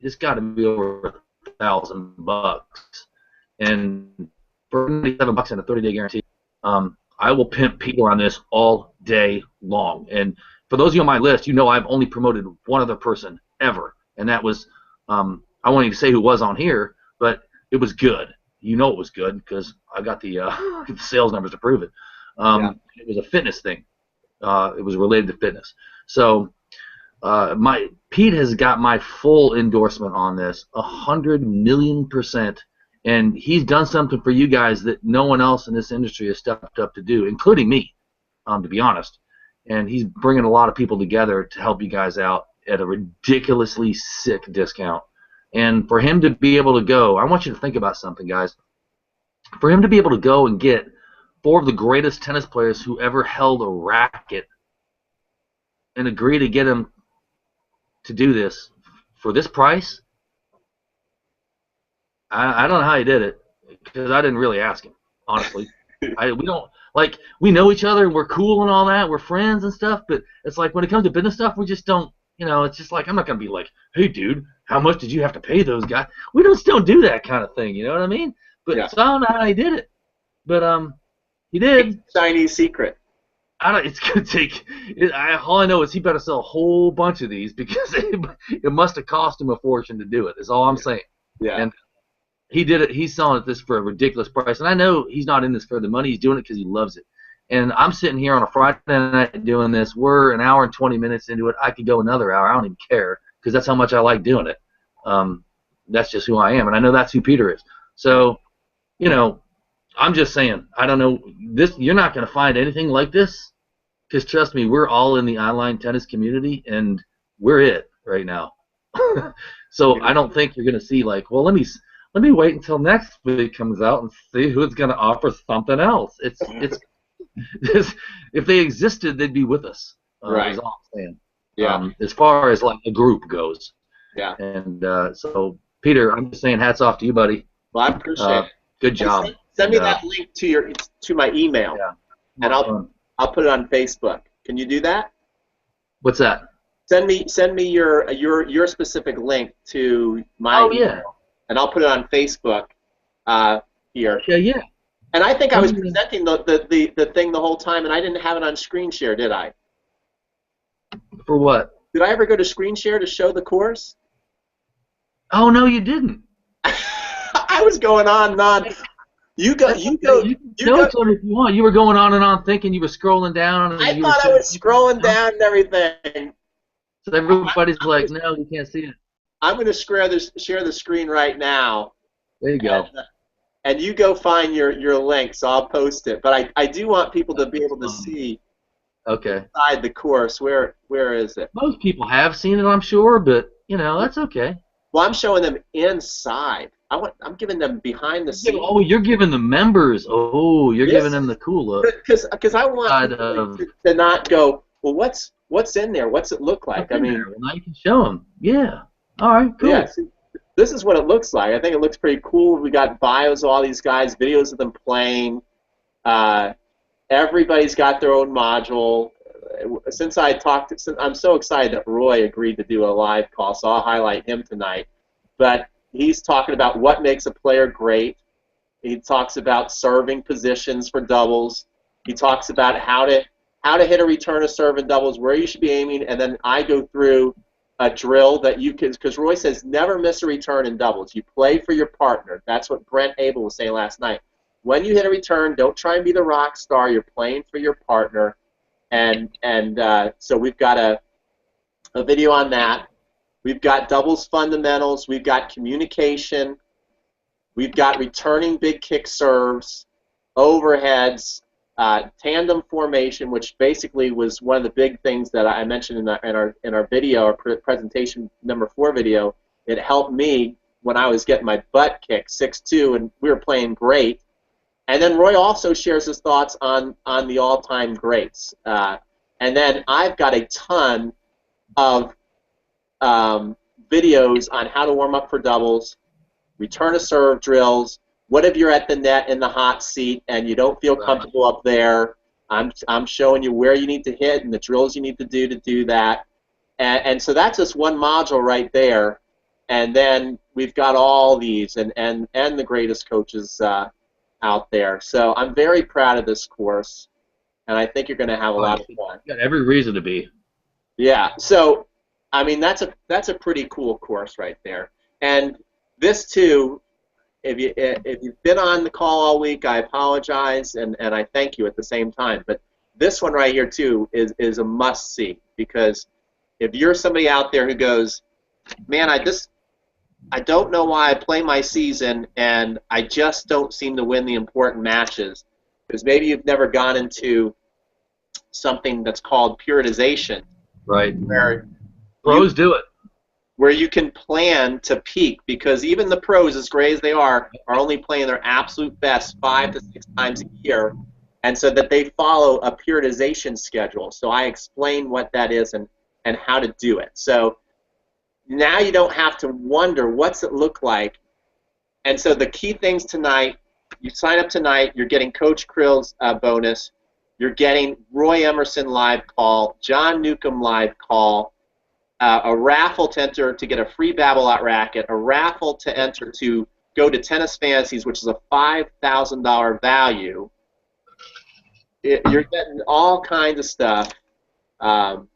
It's got to be over $1,000, and for $97 and a 30-day guarantee, I will pimp Peter on this all day long. And for those of you on my list, I've only promoted one other person ever, and that was I won't even say who was on here, but it was good. You know it was good because I got the the sales numbers to prove it. It was a fitness thing. It was related to fitness. So Pete has got my full endorsement on this, 100,000,000%, and he's done something for you guys that no one else in this industry has stepped up to do, including me, to be honest. And he's bringing a lot of people together to help you guys out at a ridiculously sick discount. And for him to be able to go, I want you to think about something, guys. For him to be able to go and get 4 of the greatest tennis players who ever held a racket and agree to get him to do this for this price, I don't know how he did it, because I didn't really ask him, honestly. We know each other and we're cool and all that, we're friends and stuff, but it's like when it comes to business stuff, we just don't, it's just like I'm not gonna be like, hey dude, how much did you have to pay those guys? We just don't do that kind of thing, you know what I mean? But so I don't know how he did it, but he did. Chinese secret. It's gonna take. All I know is he better sell a whole bunch of these, because it must have cost him a fortune to do it. Is all I'm saying. Yeah. And he did it. He's selling this for a ridiculous price, and I know he's not in this for the money. He's doing it because he loves it. And I'm sitting here on a Friday night doing this. We're an hour and 20 minutes into it. I could go another hour. I don't even care, because that's how much I like doing it. That's just who I am, and I know that's who Peter is. So, I'm just saying, I don't know, you're not going to find anything like this, because trust me, we're all in the online tennis community, and we're it right now. So I don't think you're going to see like, well, let me wait until next week comes out and see who's going to offer something else. It's if they existed, they'd be with us. Right. Is all I'm saying. Yeah. As far as like a group goes. Yeah. And so Peter, I'm just saying, hats off to you, buddy. Well, I appreciate it. Good job. Send me that link to my email, and I'll put it on Facebook. Can you do that? What's that? Send me your specific link to my email, and I'll put it on Facebook here. Yeah. And I think I was presenting the thing the whole time, and I didn't have it on screen share, did I? For what? Did I ever go to screen share to show the course? Oh no, you didn't. I was going on and on. You go. You can show it to him if you want. You were going on and on, thinking you were scrolling down. And I thought I was scrolling down and everything. So everybody's like, no, you can't see it. I'm going to share the screen right now. There you go. And you go find your link, so I'll post it. But I do want people to be able to see inside the course. Where is it? Most people have seen it, I'm sure, but that's okay. Well, I'm showing them inside. I'm giving them behind the scenes. Oh, you're giving the members. Oh, you're giving them the cool look. Because I want people to not go, well, what's in there? What's it look like? I mean, well, now you can show them. Yeah. All right. Cool. Yeah. See, this is what it looks like. I think it looks pretty cool. We got bios of all these guys, videos of them playing. Everybody's got their own module. I'm so excited that Roy agreed to do a live call, so I'll highlight him tonight. But he's talking about what makes a player great. He talks about serving positions for doubles. He talks about how to hit a return of serve in doubles, where you should be aiming, and then I go through a drill that you can, because Roy says never miss a return in doubles. You play for your partner. That's what Brent Abel was saying last night. When you hit a return, don't try and be the rock star. You're playing for your partner. And so we've got a video on that. We've got doubles fundamentals. We've got communication. We've got returning big kick serves, overheads, tandem formation, which basically was one of the big things that I mentioned in our video, our presentation number 4 video. It helped me when I was getting my butt kicked 6-2, and we were playing great. And then Roy also shares his thoughts on the all-time greats. And then I've got a ton of videos on how to warm up for doubles, return to serve drills. What if you're at the net in the hot seat and you don't feel comfortable up there? I'm showing you where you need to hit and the drills you need to do that. And so that's just one module right there. And then we've got all these and the greatest coaches out there. So I'm very proud of this course, and I think you're going to have a lot of fun. You got every reason to be. Yeah. So I mean, that's a pretty cool course right there. And this too, if you've been on the call all week, I apologize and I thank you at the same time. But this one right here too is a must see, because if you're somebody out there who goes, man, I don't know why I play my season and I just don't seem to win the important matches, because maybe you've never gone into something that's called periodization, Right. where Pros do it. Where you can plan to peak, because even the pros, as great as they are only playing their absolute best 5 to 6 times a year, and so that they follow a periodization schedule. So I explain what that is and how to do it. So now you don't have to wonder what's it look like. And so the key things tonight, you sign up tonight, you're getting Coach Kryl's bonus, you're getting Roy Emerson live call, John Newcomb live call, a raffle to enter to get a free Babolat racket, a raffle to enter to go to Tennis Fantasies, which is a $5,000 value. You're getting all kinds of stuff. And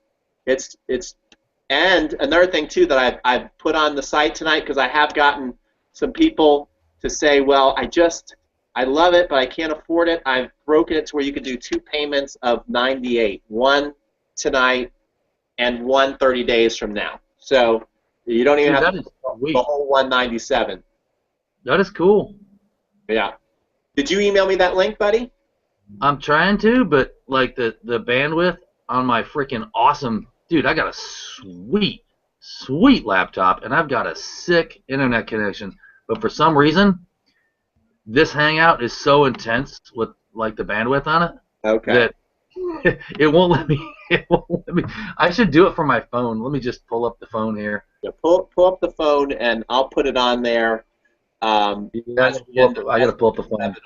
another thing too that I've put on the site tonight, because I have gotten some people to say, well, I love it, but I can't afford it. I've broken it to where you can do 2 payments of $98, one tonight and 130 days from now. So you don't even have to the whole 197. That is cool. Yeah. Did you email me that link, buddy? I'm trying to, but like the bandwidth on my freaking awesome, dude, I got a sweet laptop and I've got a sick internet connection. But for some reason, this Hangout is so intense with like the bandwidth on it that it won't let me. It won't let me. I should do it from my phone. Let me just pull up the phone here. Yeah, pull up the phone and I'll put it on there. I got to pull up the phone.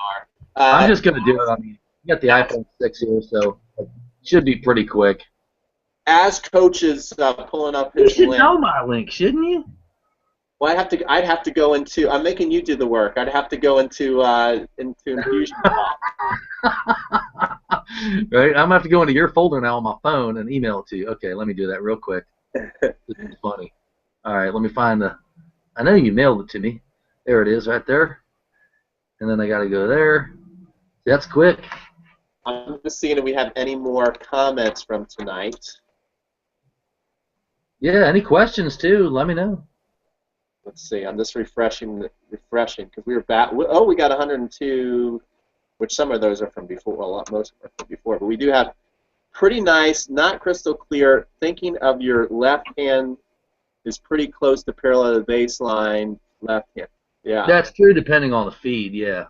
I'm just gonna do it. I mean, you got the iPhone 6 here, so it should be pretty quick. As Coach is pulling up his link. You should know my link, shouldn't you? Well, I'd have to go into. I'm making you do the work. I'd have to go into Infusion. Right, I'm gonna have to go into your folder now on my phone and email it to you. Okay, let me do that real quick. This is funny. All right, let me find the. I know you mailed it to me. There it is, right there. And then I gotta go there. That's quick. I'm just seeing if we have any more comments from tonight. Yeah, any questions too? Let me know. Let's see. I'm just refreshing because we were back. Oh, we got 102, which some of those are from before. Well, most of them are from before, but we do have pretty nice, not crystal clear. Thinking of your left hand is pretty close to parallel to the baseline. Left hand. Yeah. That's true, depending on the feed. Yeah.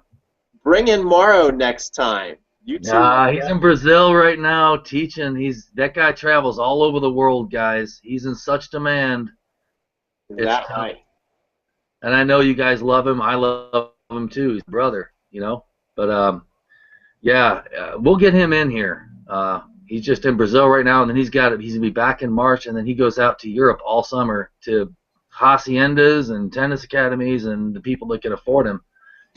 Bring in Morrow next time. You too. He's in Brazil right now teaching. That guy travels all over the world, guys. He's in such demand. Is that right? And I know you guys love him. I love him too. He's brother, you know. But we'll get him in here. He's just in Brazil right now, and then he's gonna be back in March, and then he goes out to Europe all summer to haciendas and tennis academies and the people that can afford him.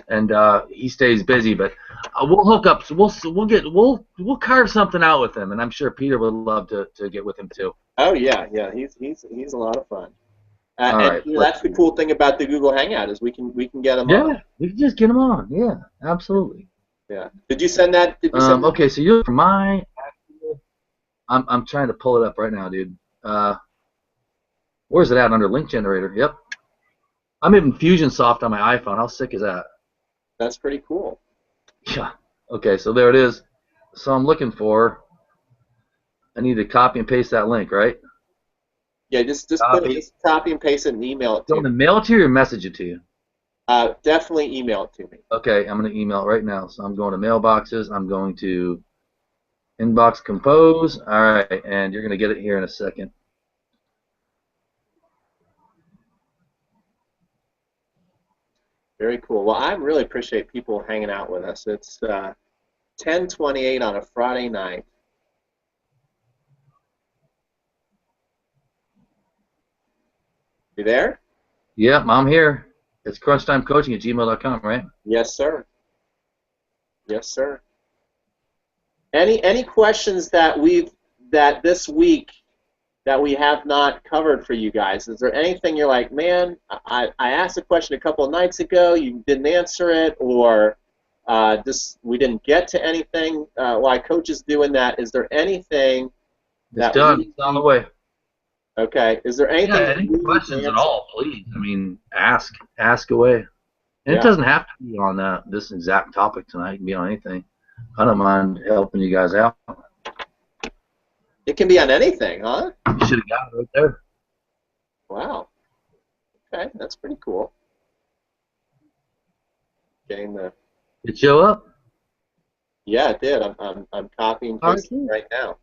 And he stays busy, but we'll hook up. So we'll carve something out with him, and I'm sure Peter would love to get with him too. Oh yeah, he's a lot of fun. All right. That's the cool thing about the Google Hangout is we can get him on. Yeah, we can just get him on. Yeah, absolutely. Yeah. Did you send that? Okay, so you're my. I'm trying to pull it up right now, dude. Where's it at? Under link generator. Yep. I'm in Infusionsoft on my iPhone. How sick is that? That's pretty cool. Yeah. Okay, so there it is. So I'm looking for. I need to copy and paste that link, right? Yeah, just copy and paste it and email it to me. Do you want to mail it to you or message it to you? Definitely email it to me. Okay, I'm going to email it right now. So I'm going to mailboxes. I'm going to inbox compose. All right, and you're going to get it here in a second. Very cool. Well, I really appreciate people hanging out with us. It's 10:28 on a Friday night. You there? Yep, I'm here. It's crunchtimecoaching@gmail.com, right? Yes, sir. Yes, sir. Any questions that this week that we have not covered for you guys? Is there anything you're like, man, I asked a question a couple of nights ago, you didn't answer it, or we didn't get to anything while Coach is doing that? Is there anything It's done. It's on the way. Okay. Is there anything? Yeah, any questions at all, please. I mean, ask away. And it doesn't have to be on this exact topic tonight. It can be on anything. I don't mind helping you guys out. It can be on anything, huh? You should have got it right there. Wow. Okay, that's pretty cool. Getting the. Did it show up? Yeah, it did. I'm copying pasting right now.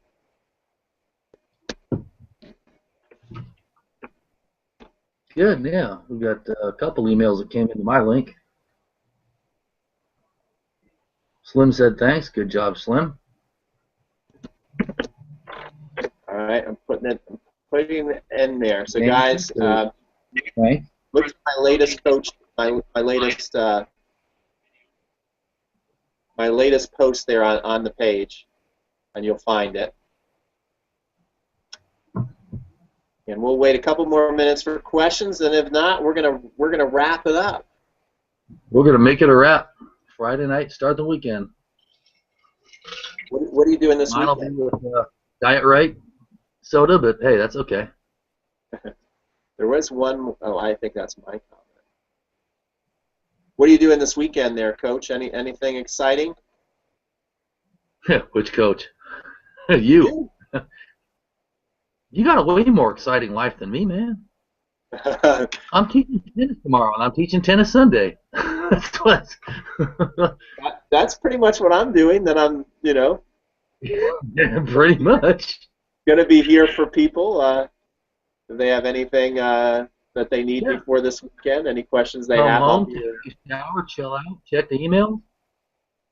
Good, yeah. We've got a couple emails that came into my link. Slim said thanks. Good job, Slim. All right, I'm putting it in there. So guys, look at my latest coach, my latest post there on the page, and you'll find it. And we'll wait a couple more minutes for questions, and if not, we're gonna wrap it up. We're gonna make it a wrap. Friday night, start the weekend. What are you doing this weekend? Mine will be with Diet Right soda, but hey, that's okay. There was one. Oh, I think that's my comment. What are you doing this weekend there, Coach? Anything exciting? Which coach? You. You got a way more exciting life than me, man. I'm teaching tennis tomorrow, and I'm teaching tennis Sunday. That's pretty much what I'm doing. Then I'm, Yeah, pretty much. Gonna be here for people. Do they have anything that they need before this weekend? Any questions they have? Come home, take a shower, chill out, check the email.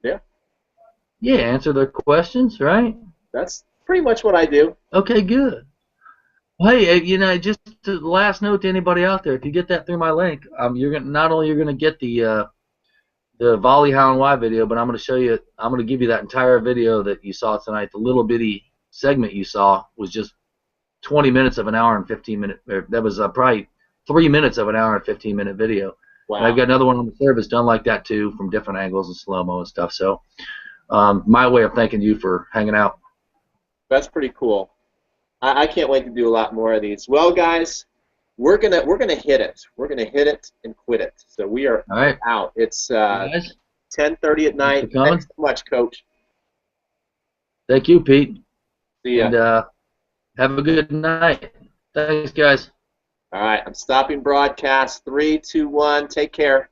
Yeah. Yeah, answer their questions, right? That's pretty much what I do. Okay, good. Hey, just the last note to anybody out there: if you get that through my link, you're gonna not only get the Volley How and Why video, but I'm gonna show you. I'm gonna give you that entire video that you saw tonight. The little bitty segment you saw was just 20 minutes of an hour and 15-minute. That was probably 3 minutes of an hour and 15-minute video. Wow. And I've got another one on the service done like that too, from different angles and slow-mo and stuff. So, my way of thanking you for hanging out. That's pretty cool. I can't wait to do a lot more of these. Well, guys, we're gonna hit it. We're gonna hit it and quit it. So we are out. It's 10:30 at night. Thanks so much, Coach. Thank you, Pete. See ya. And have a good night. Thanks, guys. All right, I'm stopping broadcast. 3, 2, 1. Take care.